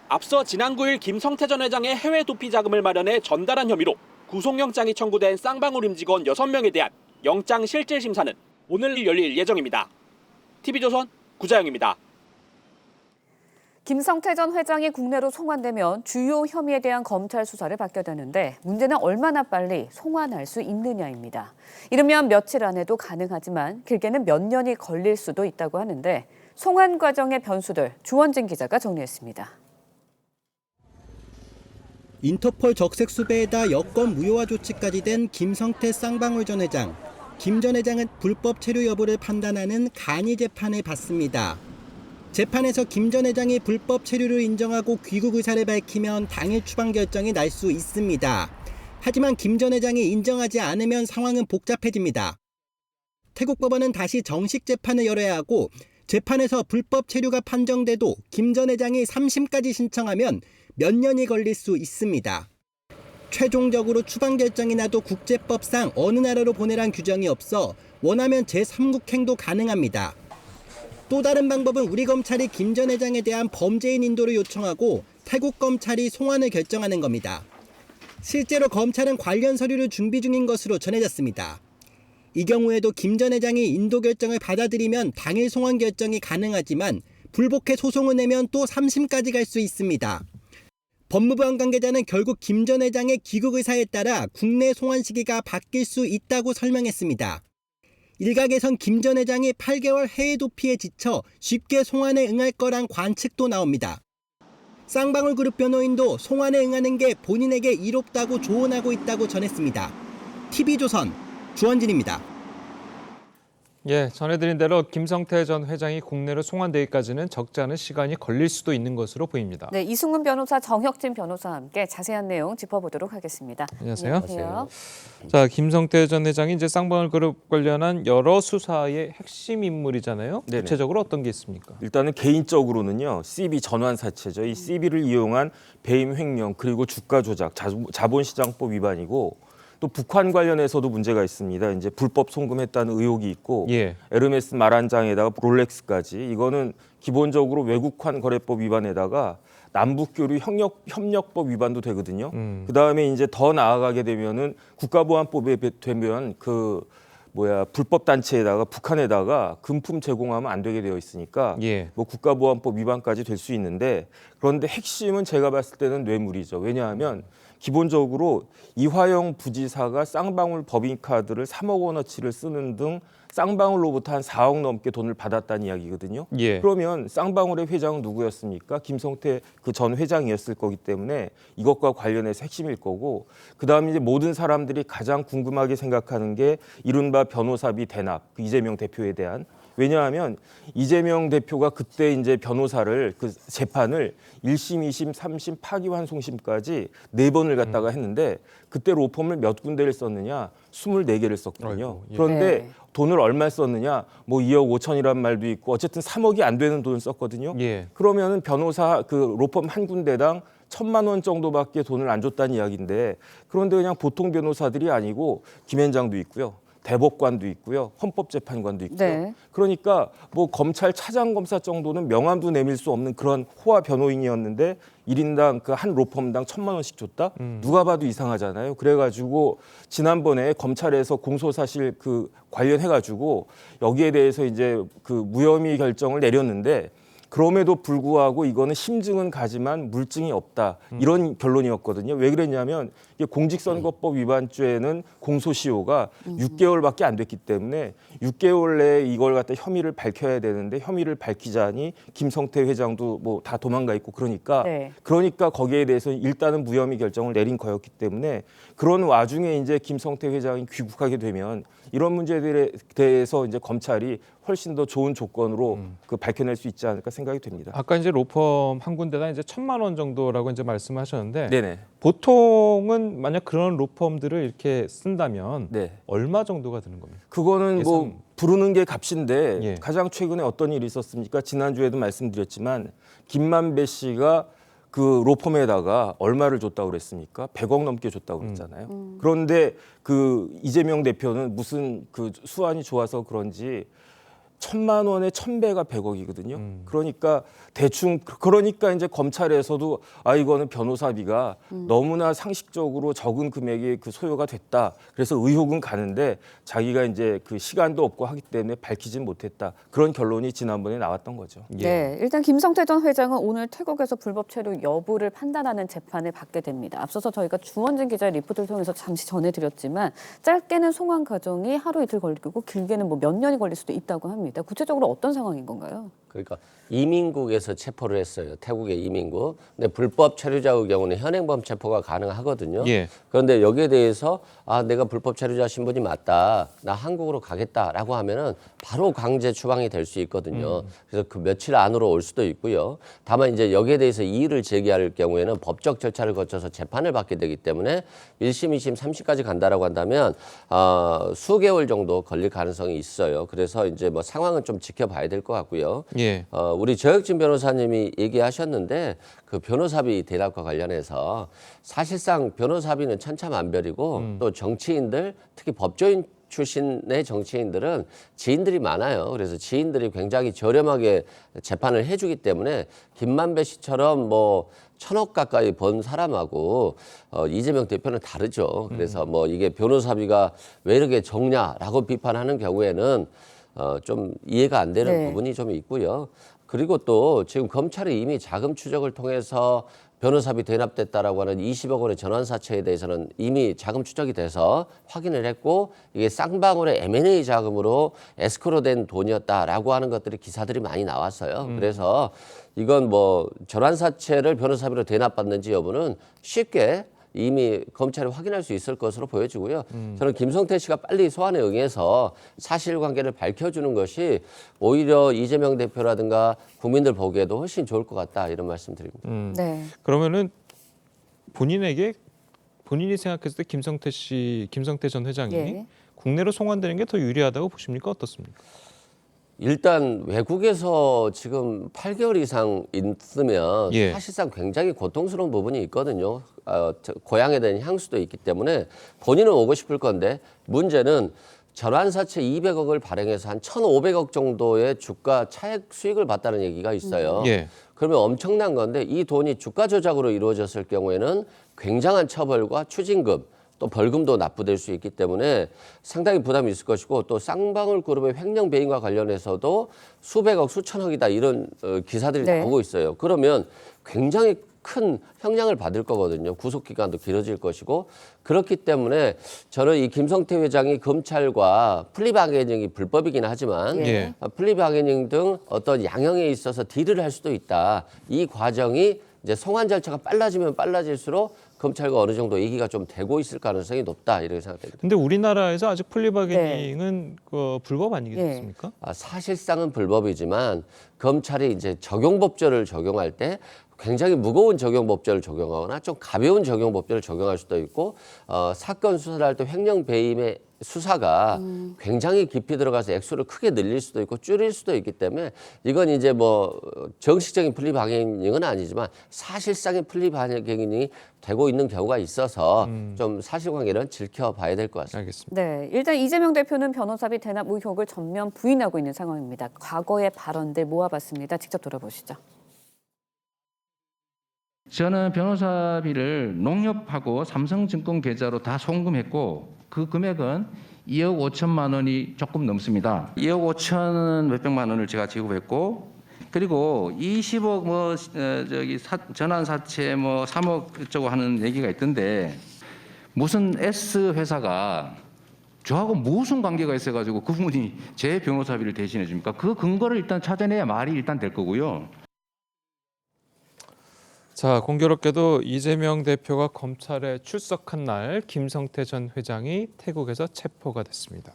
앞서 지난 9일 김성태 전 회장의 해외 도피 자금을 마련해 전달한 혐의로 구속영장이 청구된 쌍방울 임직원 6명에 대한 영장 실질 심사는 오늘 열릴 예정입니다. TV조선 구자영입니다. 김성태 전 회장이 국내로 송환되면 주요 혐의에 대한 검찰 수사를 받게 되는데 문제는 얼마나 빨리 송환할 수 있느냐입니다. 이르면 며칠 안에도 가능하지만 길게는 몇 년이 걸릴 수도 있다고 하는데 송환 과정의 변수들 주원진 기자가 정리했습니다. 인터폴 적색 수배에다 여권 무효화 조치까지 된 김성태 쌍방울 전 회장. 김 전 회장은 불법 체류 여부를 판단하는 간이 재판을 받습니다. 재판에서 김 전 회장이 불법 체류를 인정하고 귀국 의사를 밝히면 당일 추방 결정이 날 수 있습니다. 하지만 김 전 회장이 인정하지 않으면 상황은 복잡해집니다. 태국 법원은 다시 정식 재판을 열어야 하고 재판에서 불법 체류가 판정돼도 김 전 회장이 3심까지 신청하면 몇 년이 걸릴 수 있습니다. 최종적으로 추방 결정이 나도 국제법상 어느 나라로 보내란 규정이 없어 원하면 제3국행도 가능합니다. 또 다른 방법은 우리 검찰이 김 전 회장에 대한 범죄인 인도를 요청하고 태국 검찰이 송환을 결정하는 겁니다. 실제로 검찰은 관련 서류를 준비 중인 것으로 전해졌습니다. 이 경우에도 김 전 회장이 인도 결정을 받아들이면 당일 송환 결정이 가능하지만 불복해 소송을 내면 또 3심까지 갈 수 있습니다. 법무부 관계자는 결국 김 전 회장의 귀국 의사에 따라 국내 송환 시기가 바뀔 수 있다고 설명했습니다. 일각에선 김 전 회장이 8개월 해외 도피에 지쳐 쉽게 송환에 응할 거란 관측도 나옵니다. 쌍방울 그룹 변호인도 송환에 응하는 게 본인에게 이롭다고 조언하고 있다고 전했습니다. TV조선 주원진입니다. 예, 전해드린 대로 김성태 전 회장이 국내로 송환되기까지는 적지 않은 시간이 걸릴 수도 있는 것으로 보입니다. 네, 이승훈 변호사, 정혁진 변호사와 함께 자세한 내용 짚어보도록 하겠습니다. 안녕하세요. 안녕하세요. 자, 김성태 전 회장이 이제 쌍방울 그룹 관련한 여러 수사의 핵심 인물이잖아요. 네네. 구체적으로 어떤 게 있습니까? 일단은 개인적으로는요. CB 전환 사채죠. 이 CB를 이용한 배임 횡령 그리고 주가 조작, 자본시장법 위반이고 또 북한 관련해서도 문제가 있습니다. 이제 불법 송금했다는 의혹이 있고 에르메스 마란장에다가 롤렉스까지 이거는 기본적으로 외국환 거래법 위반에다가 남북교류 협력법 위반도 되거든요. 그다음에 이제 더 나아가게 되면은 국가보안법에 되면 그 불법 단체에다가 북한에다가 금품 제공하면 안 되게 되어 있으니까 예. 뭐 국가보안법 위반까지 될 수 있는데 그런데 핵심은 제가 봤을 때는 뇌물이죠. 왜냐하면 기본적으로 이화영 부지사가 쌍방울 법인카드를 3억 원어치를 쓰는 등 쌍방울로부터 한 4억 넘게 돈을 받았다는 이야기거든요. 예. 그러면 쌍방울의 회장은 누구였습니까? 김성태 그 전 회장이었을 거기 때문에 이것과 관련해서 핵심일 거고 그다음에 이제 모든 사람들이 가장 궁금하게 생각하는 게 이른바 변호사비 대납, 그 이재명 대표에 대한 왜냐하면 이재명 대표가 그때 이제 변호사를 그 재판을 1심, 2심, 3심, 파기환송심까지 4번을 갖다가 했는데 그때 로펌을 몇 군데를 썼느냐? 24개를 썼거든요. 아이고, 예. 그런데 네. 돈을 얼마 썼느냐? 뭐 2억 5천이란 말도 있고 어쨌든 3억이 안 되는 돈을 썼거든요. 예. 그러면은 변호사 그 로펌 한 군데당 1,000만 원 정도밖에 돈을 안 줬다는 이야기인데 그런데 그냥 보통 변호사들이 아니고 김현장도 있고요. 대법관도 있고요. 헌법재판관도 있고요. 네. 그러니까 뭐 검찰 차장검사 정도는 명함도 내밀 수 없는 그런 호화 변호인이었는데 1인당 그 한 로펌당 1,000만 원씩 줬다? 누가 봐도 이상하잖아요. 그래가지고 지난번에 검찰에서 공소사실 그 관련해가지고 여기에 대해서 이제 그 무혐의 결정을 내렸는데 그럼에도 불구하고 이거는 심증은 가지만 물증이 없다. 이런 결론이었거든요. 왜 그랬냐면 이게 공직선거법 위반죄는 공소시효가 6개월밖에 안 됐기 때문에 6개월 내에 이걸 갖다 혐의를 밝혀야 되는데 혐의를 밝히자니 김성태 회장도 뭐 다 도망가 있고 그러니까 네. 그러니까 거기에 대해서 일단은 무혐의 결정을 내린 거였기 때문에 그런 와중에 이제 김성태 회장이 귀국하게 되면 이런 문제들에 대해서 이제 검찰이 훨씬 더 좋은 조건으로 그 밝혀낼 수 있지 않을까 생각이 됩니다. 아까 이제 로펌 한 군데당 이제 1,000만 원 정도라고 이제 말씀하셨는데 네네. 보통은 만약 그런 로펌들을 이렇게 쓴다면 네. 얼마 정도가 드는 겁니까? 그거는 뭐 예상- 부르는 게 값인데 예. 가장 최근에 어떤 일이 있었습니까? 지난주에도 말씀드렸지만 김만배 씨가 그 로펌에다가 얼마를 줬다고 그랬습니까? 100억 넘게 줬다고 그랬잖아요. 그런데 그 이재명 대표는 무슨 그 수완이 좋아서 그런지 1,000만 원에 1,000배가 100억이거든요. 그러니까 대충 그러니까 이제 검찰에서도 아 이거는 변호사비가 너무나 상식적으로 적은 금액의 그 소요가 됐다. 그래서 의혹은 가는데 자기가 이제 그 시간도 없고 하기 때문에 밝히진 못했다. 그런 결론이 지난번에 나왔던 거죠. 네, 일단 김성태 전 회장은 오늘 태국에서 불법 체류 여부를 판단하는 재판을 받게 됩니다. 앞서서 저희가 주원진 기자의 리포트를 통해서 잠시 전해드렸지만 짧게는 송환 과정이 하루 이틀 걸리고 길게는 뭐 몇 년이 걸릴 수도 있다고 합니다. 구체적으로 어떤 상황인 건가요? 그러니까 이민국에서 체포를 했어요. 태국의 이민국. 근데 불법 체류자의 경우는 현행범 체포가 가능하거든요. 예. 그런데 여기에 대해서 아 내가 불법 체류자 신분이 맞다. 나 한국으로 가겠다라고 하면은 바로 강제 추방이 될 수 있거든요. 그래서 그 며칠 안으로 올 수도 있고요. 다만 이제 여기에 대해서 이의를 제기할 경우에는 법적 절차를 거쳐서 재판을 받게 되기 때문에 1심, 2심, 3심까지 간다라고 한다면 수개월 정도 걸릴 가능성이 있어요. 그래서 이제 뭐 상황은 좀 지켜봐야 될 것 같고요. 예. 우리 저혁진 변호사님이 얘기하셨는데 그 변호사비 대납과 관련해서 사실상 변호사비는 천차만별이고 또 정치인들 특히 법조인 출신의 정치인들은 지인들이 많아요. 그래서 지인들이 굉장히 저렴하게 재판을 해주기 때문에 김만배 씨처럼 뭐 1,000억 가까이 번 사람하고 이재명 대표는 다르죠. 그래서 뭐 이게 변호사비가 왜 이렇게 적냐라고 비판하는 경우에는 좀 이해가 안 되는 네. 부분이 좀 있고요. 그리고 또 지금 검찰이 이미 자금 추적을 통해서 변호사비 대납됐다라고 하는 20억 원의 전환사채에 대해서는 이미 자금 추적이 돼서 확인을 했고 이게 쌍방울의 M&A 자금으로 에스크로된 돈이었다라고 하는 것들이 기사들이 많이 나왔어요. 그래서 이건 뭐 전환사채를 변호사비로 대납받는지 여부는 쉽게 이미 검찰이 확인할 수 있을 것으로 보여지고요. 저는 김성태 씨가 빨리 소환에 응해서 사실관계를 밝혀주는 것이 오히려 이재명 대표라든가 국민들 보기에도 훨씬 좋을 것 같다 이런 말씀드립니다. 네. 그러면은 본인에게 본인이 생각했을 때 김성태 전 회장이 예. 국내로 송환되는 게 더 유리하다고 보십니까? 어떻습니까? 일단 외국에서 지금 8개월 이상 있으면 예. 사실상 굉장히 고통스러운 부분이 있거든요. 고향에 대한 향수도 있기 때문에 본인은 오고 싶을 건데 문제는 전환사채 200억을 발행해서 한 1,500억 정도의 주가 차액 수익을 봤다는 얘기가 있어요. 예. 그러면 엄청난 건데 이 돈이 주가 조작으로 이루어졌을 경우에는 굉장한 처벌과 추징금 또 벌금도 납부될 수 있기 때문에 상당히 부담이 있을 것이고 또 쌍방울 그룹의 횡령 배임과 관련해서도 수백억, 수천억이다 이런 기사들이 나오고 있어요. 그러면 굉장히 큰 형량을 받을 거거든요. 구속 기간도 길어질 것이고 그렇기 때문에 저는 이 김성태 회장이 검찰과 플리바게닝이 불법이긴 하지만 플리바게닝 등 어떤 양형에 있어서 딜을 할 수도 있다. 이 과정이 이제 송환 절차가 빨라지면 빨라질수록 검찰과 어느 정도 얘기가 좀 되고 있을 가능성이 높다 이렇게 생각됩니다. 근데 우리나라에서 아직 플리바게닝은 불법 아니겠습니까? 사실상은 불법이지만 검찰이 이제 적용법조를 적용할 때 굉장히 무거운 적용법조를 적용하거나 좀 가벼운 적용법조를 적용할 수도 있고 사건 수사를 할 때 횡령 배임의 수사가 굉장히 깊이 들어가서 액수를 크게 늘릴 수도 있고 줄일 수도 있기 때문에 이건 이제 뭐 정식적인 플리바게닝은 아니지만 사실상의 플리바게닝이 되고 있는 경우가 있어서 좀 사실관계는 지켜봐야 될 것 같습니다. 알겠습니다. 네, 일단 이재명 대표는 변호사비 대납 의혹을 전면 부인하고 있는 상황입니다. 과거의 발언들 모아봤습니다. 직접 들어보시죠. 저는 변호사비를 농협하고 삼성증권 계좌로 다 송금했고 그 금액은 2억 5천만 원이 조금 넘습니다. 2억 5천 몇백만 원을 제가 지급했고 그리고 20억 전환사채 3억 어쩌고 하는 얘기가 있던데 무슨 S 회사가 저하고 무슨 관계가 있어가지고 그분이 제 변호사비를 대신해 줍니까? 그 근거를 일단 찾아내야 말이 일단 될 거고요. 자, 공교롭게도 이재명 대표가 검찰에 출석한 날 김성태 전 회장이 태국에서 체포가 됐습니다.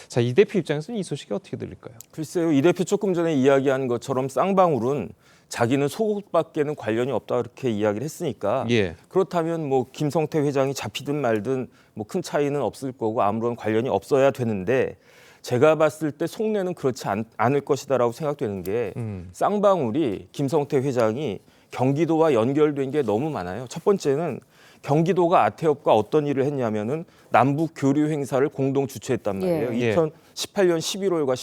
자, 이 대표 입장에서는 이 소식이 어떻게 들릴까요? 글쎄요. 이 대표 조금 전에 이야기한 것처럼 쌍방울은 자기는 속옷밖에는 관련이 없다 그렇게 이야기를 했으니까 그렇다면 뭐 김성태 회장이 잡히든 말든 뭐 큰 차이는 없을 거고 아무런 관련이 없어야 되는데 제가 봤을 때 속내는 그렇지 않을 것이다라고 생각되는 게 쌍방울이 김성태 회장이 경기도와 연결된 게 너무 많아요. 첫 번째는 경기도가 아태업과 어떤 일을 했냐면은 남북 교류 행사를 공동 주최했단 말이에요. 2018년 11월과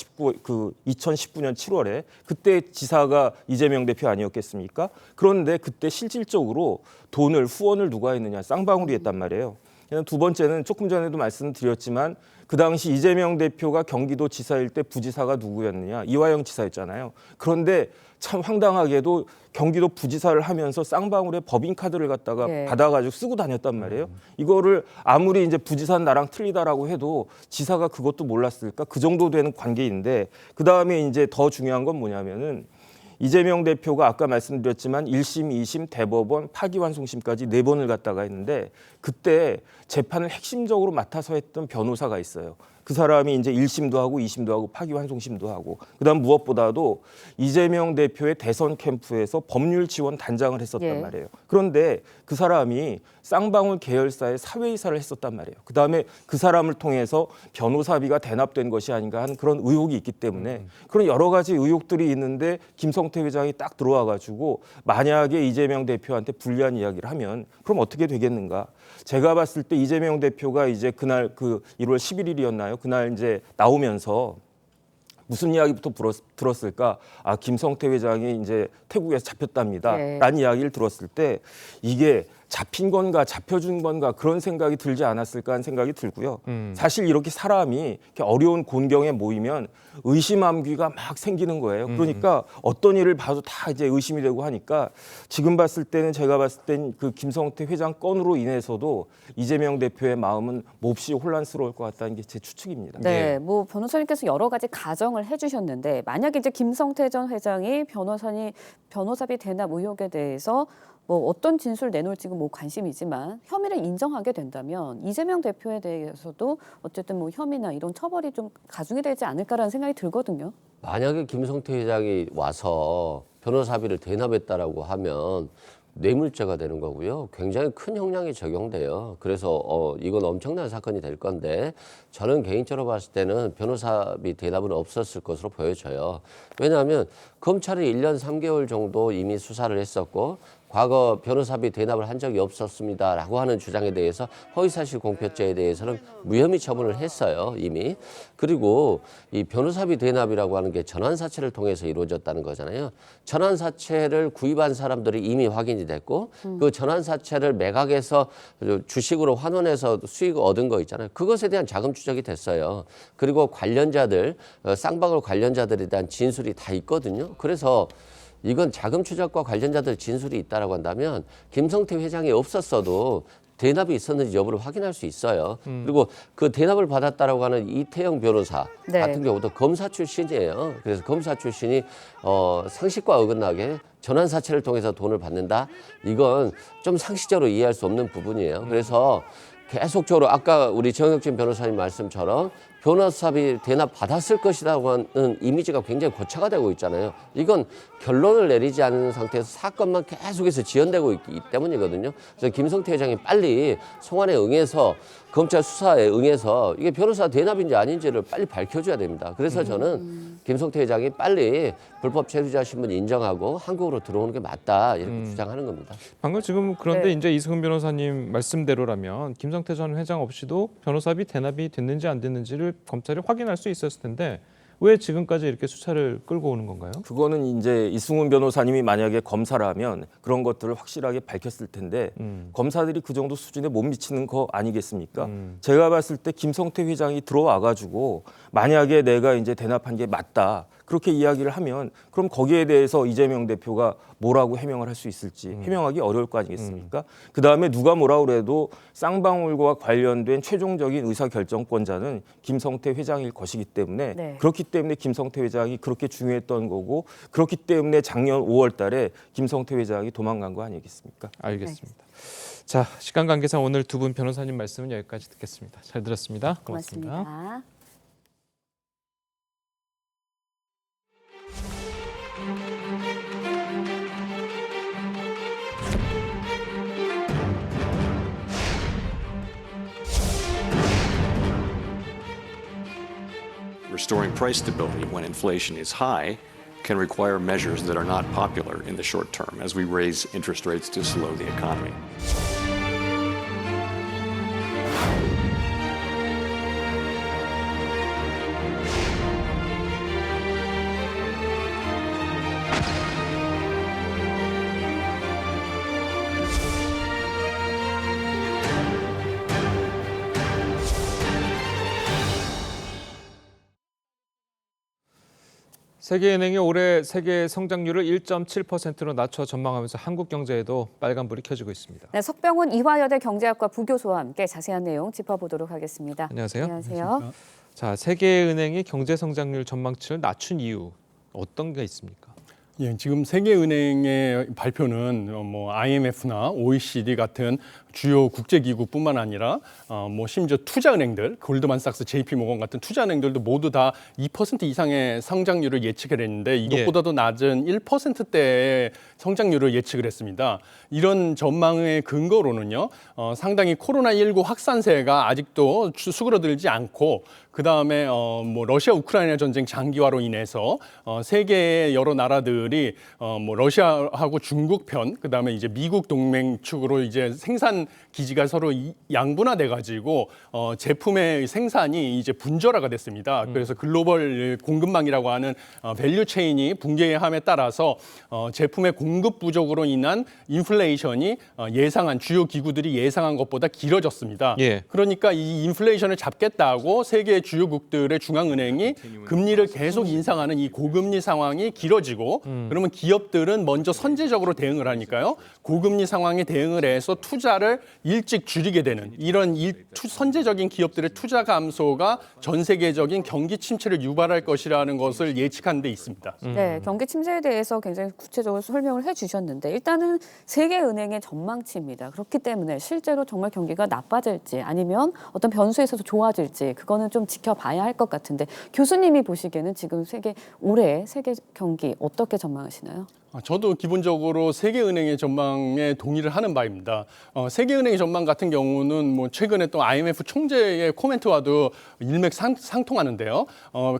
2019년 7월에 그때 지사가 이재명 대표 아니었겠습니까? 그런데 그때 실질적으로 후원을 누가 했느냐? 쌍방울이 했단 말이에요. 두 번째는 조금 전에도 말씀드렸지만 그 당시 이재명 대표가 경기도 지사일 때 부지사가 누구였느냐? 이화영 지사였잖아요. 그런데 참 황당하게도 경기도 부지사를 하면서 쌍방울의 법인카드를 갖다가 받아가지고 쓰고 다녔단 말이에요. 이거를 아무리 이제 부지사는 나랑 틀리다라고 해도 지사가 그것도 몰랐을까? 그 정도 되는 관계인데 그 다음에 이제 더 중요한 건 뭐냐면은 이재명 대표가 아까 말씀드렸지만 1심, 2심, 대법원, 파기환송심까지 4번을 갖다가 했는데 그때 재판을 핵심적으로 맡아서 했던 변호사가 있어요. 그 사람이 이제 1심도 하고 2심도 하고 파기환송심도 하고 그다음 무엇보다도 이재명 대표의 대선 캠프에서 법률 지원 단장을 했었단 말이에요. 그런데 그 사람이 쌍방울 계열사의 사회이사를 했었단 말이에요. 그다음에 그 사람을 통해서 변호사비가 대납된 것이 아닌가 하는 그런 의혹이 있기 때문에 그런 여러 가지 의혹들이 있는데 김성태 회장이 딱 들어와 가지고 만약에 이재명 대표한테 불리한 이야기를 하면 그럼 어떻게 되겠는가? 제가 봤을 때 이재명 대표가 이제 그날 1월 11일이었나요? 그날 이제 나오면서 무슨 이야기부터 들었을까? 아, 김성태 회장이 이제 태국에서 잡혔답니다. 라는 이야기를 들었을 때 이게 잡힌 건가 잡혀준 건가 그런 생각이 들지 않았을까 하는 생각이 들고요. 사실 이렇게 사람이 이렇게 어려운 곤경에 모이면 의심함귀가 막 생기는 거예요. 그러니까 어떤 일을 봐도 다 이제 의심이 되고 하니까 지금 봤을 때는 제가 봤을 땐 그 김성태 회장 건으로 인해서도 이재명 대표의 마음은 몹시 혼란스러울 것 같다는 게 제 추측입니다. 네, 뭐 변호사님께서 여러 가지 가정을 해주셨는데 만약에 이제 김성태 전 회장이 변호사비 대납 의혹에 대해서 뭐 어떤 진술을 내놓을지는 뭐 관심이지만 혐의를 인정하게 된다면 이재명 대표에 대해서도 어쨌든 뭐 혐의나 이런 처벌이 좀 가중이 되지 않을까라는 생각이 들거든요. 만약에 김성태 회장이 와서 변호사비를 대납했다라고 하면 뇌물죄가 되는 거고요. 굉장히 큰 형량이 적용돼요. 그래서 이건 엄청난 사건이 될 건데 저는 개인적으로 봤을 때는 변호사비 대납은 없었을 것으로 보여져요. 왜냐하면 검찰이 1년 3개월 정도 이미 수사를 했었고 과거 변호사비 대납을 한 적이 없었습니다라고 하는 주장에 대해서 허위사실 공표죄에 대해서는 무혐의 처분을 했어요, 이미. 그리고 이 변호사비 대납이라고 하는 게 전환사채를 통해서 이루어졌다는 거잖아요. 전환사채를 구입한 사람들이 이미 확인이 확인이 됐고 그 전환사채를 매각해서 주식으로 환원해서 수익을 얻은 거 있잖아요. 그것에 대한 자금 추적이 됐어요. 그리고 관련자들, 쌍방울 관련자들에 대한 진술이 다 있거든요. 그래서 이건 자금 추적과 관련자들 진술이 있다라고 한다면 김성태 회장이 없었어도 대납이 있었는지 여부를 확인할 수 있어요. 그리고 그 대납을 받았다라고 하는 이태영 변호사 같은 경우도 검사 출신이에요. 그래서 검사 출신이 상식과 어긋나게 전환사채를 통해서 돈을 받는다? 이건 좀 상식적으로 이해할 수 없는 부분이에요. 그래서 계속적으로 아까 우리 정혁진 변호사님 말씀처럼 변호사비 대납 받았을 것이라고 하는 이미지가 굉장히 고착화 되고 있잖아요. 이건 결론을 내리지 않은 상태에서 사건만 계속해서 지연되고 있기 때문이거든요. 그래서 김성태 회장이 빨리 송환에 응해서 검찰 수사에 응해서 이게 변호사 대납인지 아닌지를 빨리 밝혀줘야 됩니다. 그래서 저는 김성태 회장이 빨리 불법 체류자 신분 인정하고 한국으로 들어오는 게 맞다 이렇게 주장하는 겁니다. 방금 지금 그런데 이제 이승훈 변호사님 말씀대로라면 김성태 전 회장 없이도 변호사비 대납이 됐는지 안 됐는지를 검찰이 확인할 수 있었을 텐데 왜 지금까지 이렇게 수사를 끌고 오는 건가요? 그거는 이제 이승훈 변호사님이 만약에 검사라면 그런 것들을 확실하게 밝혔을 텐데 검사들이 그 정도 수준에 못 미치는 거 아니겠습니까? 제가 봤을 때 김성태 회장이 들어와가지고 만약에 내가 이제 대납한 게 맞다. 그렇게 이야기를 하면 그럼 거기에 대해서 이재명 대표가 뭐라고 해명을 할 수 있을지 해명하기 어려울 거 아니겠습니까? 그다음에 누가 뭐라 그래도 쌍방울과 관련된 최종적인 의사결정권자는 김성태 회장일 것이기 때문에 그렇기 때문에 김성태 회장이 그렇게 중요했던 거고 그렇기 때문에 작년 5월 달에 김성태 회장이 도망간 거 아니겠습니까? 알겠습니다. 자, 시간 관계상 오늘 두 분 변호사님 말씀은 여기까지 듣겠습니다. 잘 들었습니다. 고맙습니다. Restoring price stability when inflation is high can require measures that are not popular in the short term as we raise interest rates to slow the economy. 세계은행이 올해 세계 성장률을 1.7%로 낮춰 전망하면서 한국 경제에도 빨간불이 켜지고 있습니다. 네, 석병훈 이화여대 경제학과 부교수와 함께 자세한 내용 짚어보도록 하겠습니다. 안녕하세요. 안녕하세요. 자, 세계은행이 경제 성장률 전망치를 낮춘 이유 어떤 게 있습니까? 예, 지금 세계은행의 발표는 뭐 IMF나 OECD 같은 주요 국제기구뿐만 아니라 뭐 심지어 투자은행들, 골드만삭스, JP모건 같은 투자은행들도 모두 다 2% 이상의 성장률을 예측을 했는데 이것보다도 낮은 1%대의 성장률을 예측을 했습니다. 이런 전망의 근거로는요, 상당히 코로나19 확산세가 아직도 수그러들지 않고 그다음에 뭐 러시아 우크라이나 전쟁 장기화로 인해서 세계의 여러 나라들이 뭐 러시아하고 중국 편 그다음에 이제 미국 동맹 측으로 이제 생산 기지가 서로 양분화돼 가지고 제품의 생산이 이제 분절화가 됐습니다. 그래서 글로벌 공급망이라고 하는 밸류 체인이 붕괴함에 따라서 제품의 공급 부족으로 인한 인플레이션이 예상한 주요 기구들이 예상한 것보다 길어졌습니다. 그러니까 이 인플레이션을 잡겠다고 세계 주요국들의 중앙은행이 금리를 계속 인상하는 이 고금리 상황이 길어지고 그러면 기업들은 먼저 선제적으로 대응을 하니까요. 고금리 상황에 대응을 해서 투자를 일찍 줄이게 되는 이런 선제적인 기업들의 투자 감소가 전 세계적인 경기 침체를 유발할 것이라는 것을 예측한 데 있습니다. 네, 경기 침체에 대해서 굉장히 구체적으로 설명을 해주셨는데 일단은 세계은행의 전망치입니다. 그렇기 때문에 실제로 정말 경기가 나빠질지 아니면 어떤 변수에 있어서 좋아질지 그거는 좀 지켜봐야 할 것 같은데 교수님이 보시기에는 지금 올해 세계 경기 어떻게 전망하시나요? 저도 기본적으로 세계은행의 전망에 동의를 하는 바입니다. 세계은행의 전망 같은 경우는 뭐 최근에 또 IMF 총재의 코멘트와도 일맥상통하는데요.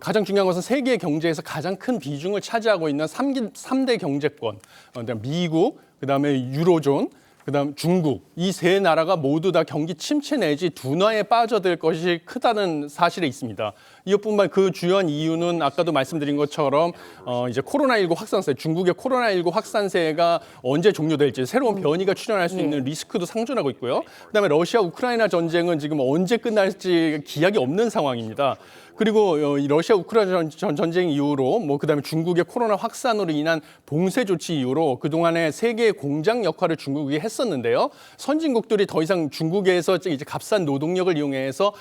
가장 중요한 것은 세계 경제에서 가장 큰 비중을 차지하고 있는 3대 경제권, 미국, 그다음에 유로존, 그다음 중국 이 세 나라가 모두 다 경기 침체 내지 둔화에 빠져들 것이 크다는 사실에 있습니다. 이것뿐만 그 주요한 이유는 아까도 말씀드린 것처럼 이제 코로나19 확산세, 중국의 코로나19 확산세가 언제 종료될지 새로운 변이가 출현할 수 있는 리스크도 상존하고 있고요. 그다음에 러시아 우크라이나 전쟁은 지금 언제 끝날지 기약이 없는 상황입니다. 그리고 이 러시아 우크라이나 전쟁 이후로 그다음에 중국의 코로나 확산으로 인한 봉쇄 조치 이후로 그동안에 세계의 공장 역할을 중국이 했었는데요. 선진국들이 더 이상 중국에서 이제 값싼 노동력을 이용해서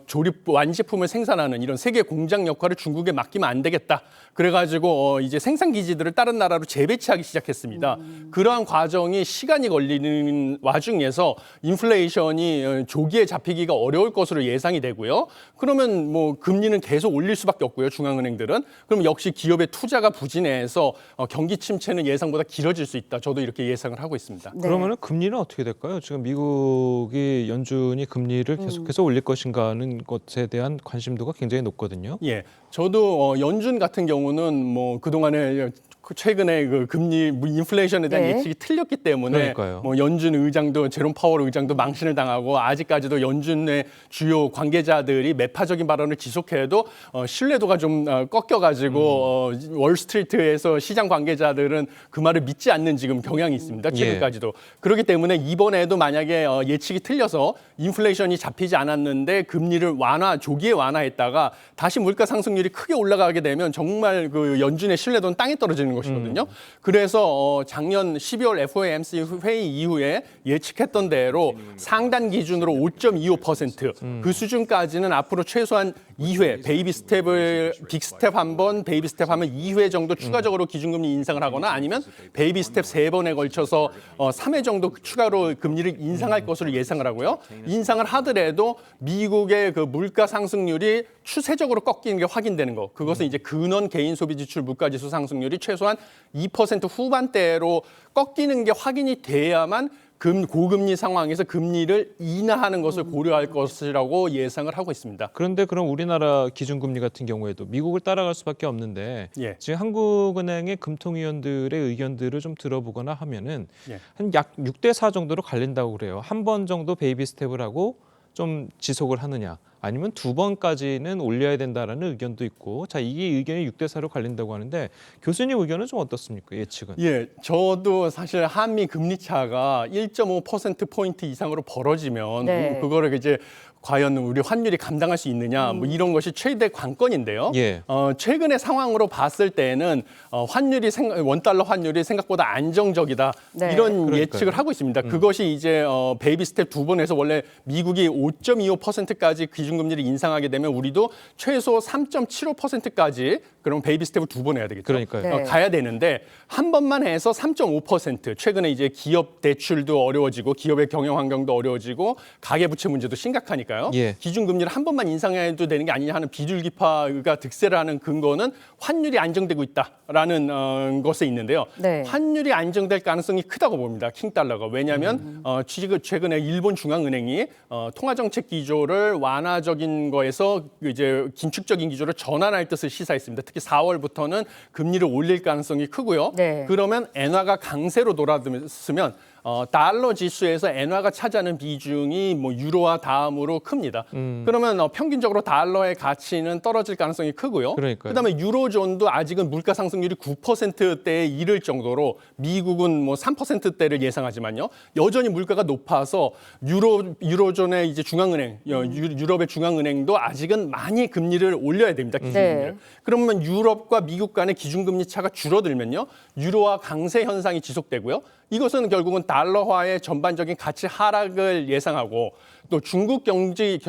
조립 완제품을 생산하는 이런 세계 공장 역할을 중국에 맡기면 안 되겠다. 그래가지고 이제 생산 기지들을 다른 나라로 재배치하기 시작했습니다. 그러한 과정이 시간이 걸리는 와중에서 인플레이션이 조기에 잡히기가 어려울 것으로 예상이 되고요. 그러면 금리는 계속 올릴 수밖에 없고요. 중앙은행들은. 그럼 역시 기업의 투자가 부진해서 경기 침체는 예상보다 길어질 수 있다. 저도 이렇게 예상을 하고 있습니다. 네. 그러면 금리는 어떻게 될까요? 지금 미국이 연준이 금리를 계속해서 올릴 것인가 하는 것에 대한 관심도가 굉장히 높거든요. 예, 저도 연준 같은 경우는 그동안에 최근에 그 금리 인플레이션에 대한 예측이 틀렸기 때문에 그러니까요. 연준 의장도 제롬 파월 의장도 망신을 당하고 아직까지도 연준의 주요 관계자들이 매파적인 발언을 지속해도 신뢰도가 좀 꺾여가지고 월스트리트에서 시장 관계자들은 그 말을 믿지 않는 지금 경향이 있습니다. 최근까지도. 그렇기 때문에 이번에도 만약에 예측이 틀려서 인플레이션이 잡히지 않았는데 금리를 조기에 완화했다가 다시 물가 상승률이 크게 올라가게 되면 정말 그 연준의 신뢰도는 땅에 떨어지는 것이거든요. 그래서 작년 12월 FOMC 회의 이후에 예측했던 대로 상단 기준으로 5.25% 그 수준까지는 앞으로 최소한 2회 베이비 스텝을 빅 스텝 한 번, 베이비 스텝 하면 2회 정도 추가적으로 기준금리 인상을 하거나 아니면 베이비 스텝 3번에 걸쳐서 3회 정도 추가로 금리를 인상할 것으로 예상을 하고요. 인상을 하더라도 미국의 그 물가 상승률이 추세적으로 꺾이는 게 확인되는 거. 그것은 이제 근원 개인 소비 지출 물가지수 상승률이 최소한 2% 후반대로 꺾이는 게 확인이 돼야만 고금리 상황에서 금리를 인하하는 것을 고려할 것이라고 예상을 하고 있습니다. 그런데 그럼 우리나라 기준금리 같은 경우에도 미국을 따라갈 수밖에 없는데 지금 한국은행의 금통위원들의 의견들을 좀 들어보거나 하면은 한 약 6대4 정도로 갈린다고 그래요. 한 번 정도 베이비 스텝을 하고 좀 지속을 하느냐. 아니면 2번까지는 올려야 된다라는 의견도 있고, 자 이게 의견이 6대4로 갈린다고 하는데 교수님 의견은 좀 어떻습니까? 예측은? 예, 저도 사실 한미 금리 차가 1.5% 포인트 이상으로 벌어지면 그거를 이제 과연 우리 환율이 감당할 수 있느냐 이런 것이 최대 관건인데요. 최근의 상황으로 봤을 때는 환율이 원달러 환율이 생각보다 안정적이다 이런 예측을 하고 있습니다. 그것이 이제 베이비 스텝 2번에서 원래 미국이 5.25%까지 기준금리를 인상하게 되면 우리도 최소 3.75%까지 그럼 베이비 스텝을 2번 해야 되겠죠. 그러니까요. 가야 되는데 한 번만 해서 3.5% 최근에 이제 기업 대출도 어려워지고 기업의 경영 환경도 어려워지고 가계부채 문제도 심각하니까요. 기준금리를 한 번만 인상해도 되는 게 아니냐 하는 비둘기파가 득세를 하는 근거는 환율이 안정되고 있다라는 것에 있는데요. 환율이 안정될 가능성이 크다고 봅니다. 킹달러가. 왜냐하면 최근에 일본 중앙은행이 통화정책 기조를 완화적인 거에서 이제 긴축적인 기조로 전환할 뜻을 시사했습니다. 특히 4월부터는 금리를 올릴 가능성이 크고요. 그러면 엔화가 강세로 돌아서면 달러 지수에서 엔화가 차지하는 비중이 유로와 다음으로 큽니다. 그러면 평균적으로 달러의 가치는 떨어질 가능성이 크고요. 그다음에 유로존도 아직은 물가 상승률이 9%대에 이를 정도로 미국은 3%대를 예상하지만요. 여전히 물가가 높아서 유로존의 이제 중앙은행, 유럽의 중앙은행도 아직은 많이 금리를 올려야 됩니다. 기준금리를. 그러면 유럽과 미국 간의 기준금리 차가 줄어들면요. 유로화 강세 현상이 지속되고요. 이것은 결국은 달러화의 전반적인 가치 하락을 예상하고 또 중국 경제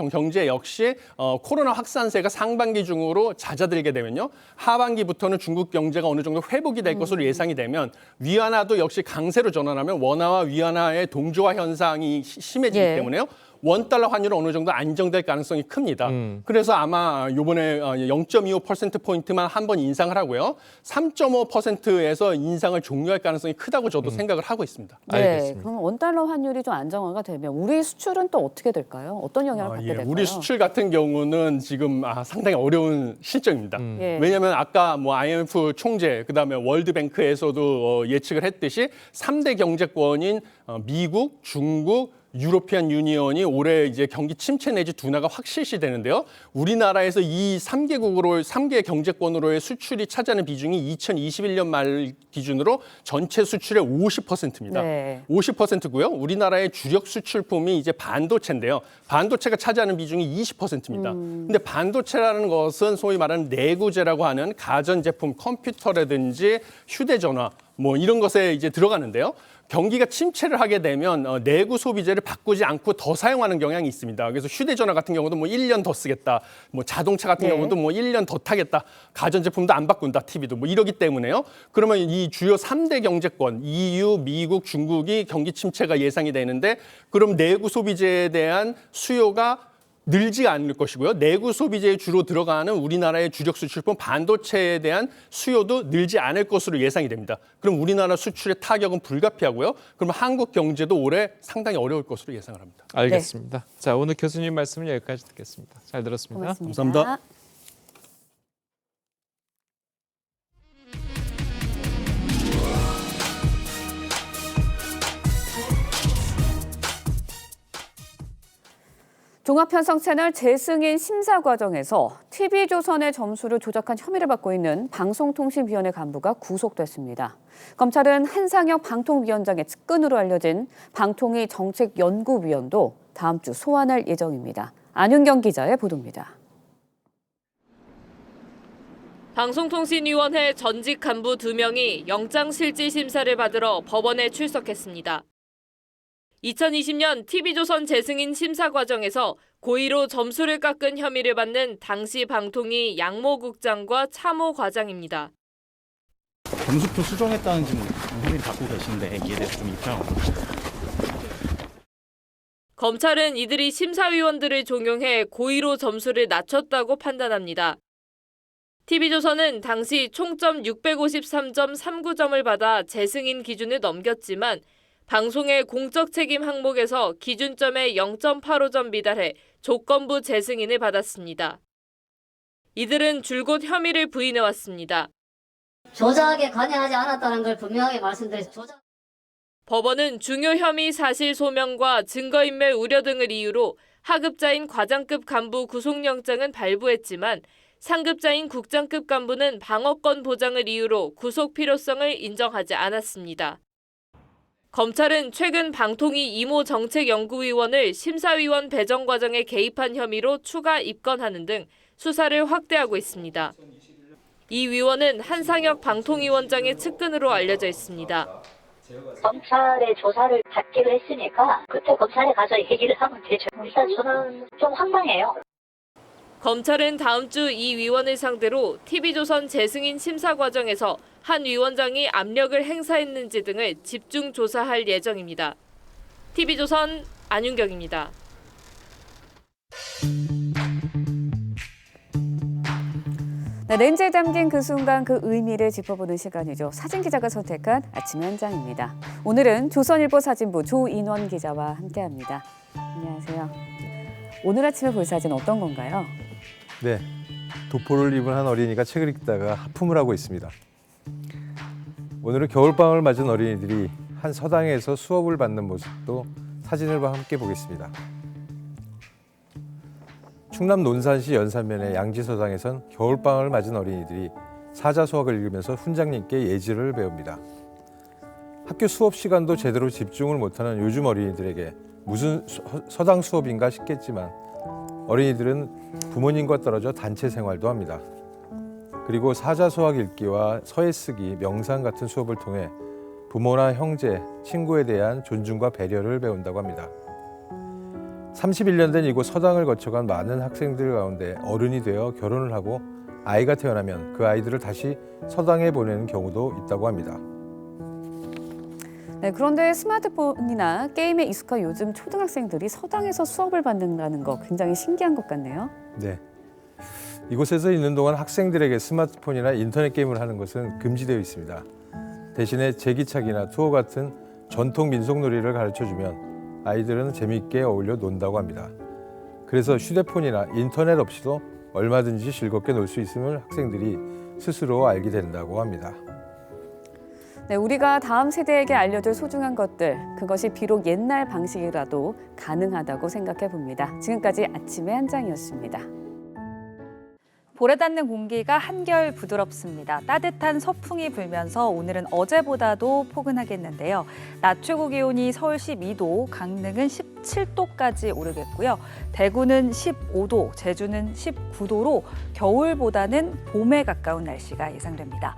역시 코로나 확산세가 상반기 중으로 잦아들게 되면요. 하반기부터는 중국 경제가 어느 정도 회복이 될 것으로 예상이 되면 위안화도 역시 강세로 전환하면 원화와 위안화의 동조화 현상이 심해지기 때문에요. 원달러 환율은 어느 정도 안정될 가능성이 큽니다. 그래서 아마 이번에 0.25%포인트만 한 번 인상을 하고요. 3.5%에서 인상을 종료할 가능성이 크다고 저도 생각을 하고 있습니다. 네, 그럼 원달러 환율이 좀 안정화가 되면 우리 수출은 또 어떻게 될까요? 어떤 영향을 받게 될까요? 우리 수출 같은 경우는 지금 상당히 어려운 실정입니다. 예. 왜냐하면 아까 뭐 IMF 총재, 그다음에 월드뱅크에서도 예측을 했듯이 3대 경제권인 미국, 중국, 유로피안 유니언이 올해 이제 경기 침체 내지 둔화가 확 실시되는데요. 우리나라에서 이 3개 경제권으로의 수출이 차지하는 비중이 2021년 말 기준으로 전체 수출의 50%입니다. 네. 50%고요. 우리나라의 주력 수출품이 이제 반도체인데요. 반도체가 차지하는 비중이 20%입니다. 근데 반도체라는 것은 소위 말하는 내구재라고 하는 가전제품, 컴퓨터라든지 휴대전화 뭐 이런 것에 이제 들어가는데요. 경기가 침체를 하게 되면 내구 소비재를 바꾸지 않고 더 사용하는 경향이 있습니다. 그래서 휴대전화 같은 경우도 뭐 1년 더 쓰겠다. 뭐 자동차 같은 경우도 뭐 1년 더 타겠다. 가전제품도 안 바꾼다. TV도 뭐 이러기 때문에요. 그러면 이 주요 3대 경제권, EU, 미국, 중국이 경기 침체가 예상이 되는데 그럼 내구 소비재에 대한 수요가 늘지 않을 것이고요. 내구 소비재에 주로 들어가는 우리나라의 주력 수출품 반도체에 대한 수요도 늘지 않을 것으로 예상이 됩니다. 그럼 우리나라 수출의 타격은 불가피하고요. 그럼 한국 경제도 올해 상당히 어려울 것으로 예상을 합니다. 알겠습니다. 자, 오늘 교수님 말씀은 여기까지 듣겠습니다. 잘 들었습니다. 고맙습니다. 감사합니다. 종합편성 채널 재승인 심사 과정에서 TV조선의 점수를 조작한 혐의를 받고 있는 방송통신위원회 간부가 구속됐습니다. 검찰은 한상혁 방통위원장의 측근으로 알려진 방통위 정책연구위원도 다음 주 소환할 예정입니다. 안윤경 기자의 보도입니다. 방송통신위원회 전직 간부 2명이 영장실질심사를 받으러 법원에 출석했습니다. 2020년 TV조선 재승인 심사 과정에서 고의로 점수를 깎은 혐의를 받는 당시 방통위 양모 국장과 차모 과장입니다. 점수표 수정했다는 지금 혐의를 갖고 계신데 이에 대해서 좀 입장을 검찰은 이들이 심사위원들을 종용해 고의로 점수를 낮췄다고 판단합니다. TV조선은 당시 총점 653.39점을 받아 재승인 기준을 넘겼지만 방송의 공적 책임 항목에서 기준점에 0.85점 미달해 조건부 재승인을 받았습니다. 이들은 줄곧 혐의를 부인해왔습니다. 조작에 관여하지 않았다는 걸 분명하게 말씀드렸습니다. 법원은 중요 혐의 사실 소명과 증거인멸 우려 등을 이유로 하급자인 과장급 간부 구속영장은 발부했지만 상급자인 국장급 간부는 방어권 보장을 이유로 구속 필요성을 인정하지 않았습니다. 검찰은 최근 방통위 이모 정책연구위원을 심사위원 배정 과정에 개입한 혐의로 추가 입건하는 등 수사를 확대하고 있습니다. 이 위원은 한상혁 방통위원장의 측근으로 알려져 있습니다. 검찰의 조사를 받기로 했으니까 그때 검찰에 가서 얘기를 하면 되죠. 일단 저는 좀 황당해요. 검찰은 다음 주 이 위원을 상대로 TV조선 재승인 심사 과정에서 한 위원장이 압력을 행사했는지 등을 집중 조사할 예정입니다. TV조선 안윤경입니다. 네, 렌즈에 담긴 그 순간 그 의미를 짚어보는 시간이죠. 사진 기자가 선택한 아침 현장입니다. 오늘은 조선일보 사진부 조인원 기자와 함께합니다. 안녕하세요. 오늘 아침에 볼 사진 어떤 건가요? 네, 도포를 입은 한 어린이가 책을 읽다가 하품을 하고 있습니다. 오늘은 겨울방학을 맞은 어린이들이 한 서당에서 수업을 받는 모습도 사진을 함께 보겠습니다. 충남 논산시 연산면의 양지서당에선 겨울방학을 맞은 어린이들이 사자수학을 읽으면서 훈장님께 예지를 배웁니다. 학교 수업 시간도 제대로 집중을 못하는 요즘 어린이들에게 무슨 서당 수업인가 싶겠지만 어린이들은 부모님과 떨어져 단체 생활도 합니다. 그리고 사자수학 읽기와 서예 쓰기, 명상 같은 수업을 통해 부모나 형제, 친구에 대한 존중과 배려를 배운다고 합니다. 31년 된 이곳 서당을 거쳐간 많은 학생들 가운데 어른이 되어 결혼을 하고 아이가 태어나면 그 아이들을 다시 서당에 보내는 경우도 있다고 합니다. 네, 그런데 스마트폰이나 게임에 익숙한 요즘 초등학생들이 서당에서 수업을 받는다는 거 굉장히 신기한 것 같네요. 네. 이곳에서 있는 동안 학생들에게 스마트폰이나 인터넷 게임을 하는 것은 금지되어 있습니다. 대신에 제기차기나 투어 같은 전통 민속놀이를 가르쳐주면 아이들은 재미있게 어울려 논다고 합니다. 그래서 휴대폰이나 인터넷 없이도 얼마든지 즐겁게 놀 수 있음을 학생들이 스스로 알게 된다고 합니다. 네, 우리가 다음 세대에게 알려줄 소중한 것들, 그것이 비록 옛날 방식이라도 가능하다고 생각해 봅니다. 지금까지 아침의 한 장이었습니다. 볼에 닿는 공기가 한결 부드럽습니다. 따뜻한 서풍이 불면서 오늘은 어제보다도 포근하겠는데요. 낮 최고 기온이 서울 12도, 강릉은 17도까지 오르겠고요. 대구는 15도, 제주는 19도로 겨울보다는 봄에 가까운 날씨가 예상됩니다.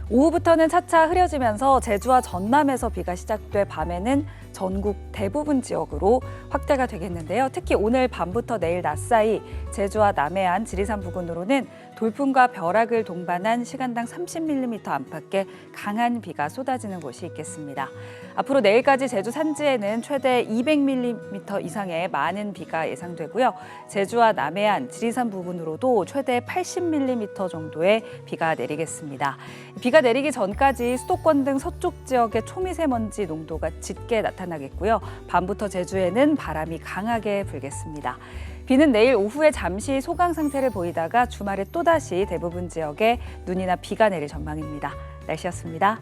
오후부터는 차차 흐려지면서 제주와 전남에서 비가 시작돼 밤에는 전국 대부분 지역으로 확대가 되겠는데요. 특히 오늘 밤부터 내일 낮 사이 제주와 남해안, 지리산 부근으로는 돌풍과 벼락을 동반한 시간당 30mm 안팎의 강한 비가 쏟아지는 곳이 있겠습니다. 앞으로 내일까지 제주 산지에는 최대 200mm 이상의 많은 비가 예상되고요. 제주와 남해안, 지리산 부근으로도 최대 80mm 정도의 비가 내리겠습니다. 비가 내리기 전까지 수도권 등 서쪽 지역의 초미세먼지 농도가 짙게 나타나겠고요. 밤부터 제주에는 바람이 강하게 불겠습니다. 비는 내일 오후에 잠시 소강 상태를 보이다가 주말에 또다시 대부분 지역에 눈이나 비가 내릴 전망입니다. 날씨였습니다.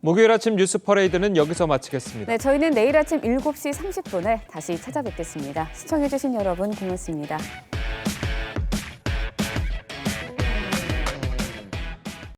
목요일 아침 뉴스 퍼레이드는 여기서 마치겠습니다. 네, 저희는 내일 아침 7시 30분에 다시 찾아뵙겠습니다. 시청해주신 여러분 고맙습니다.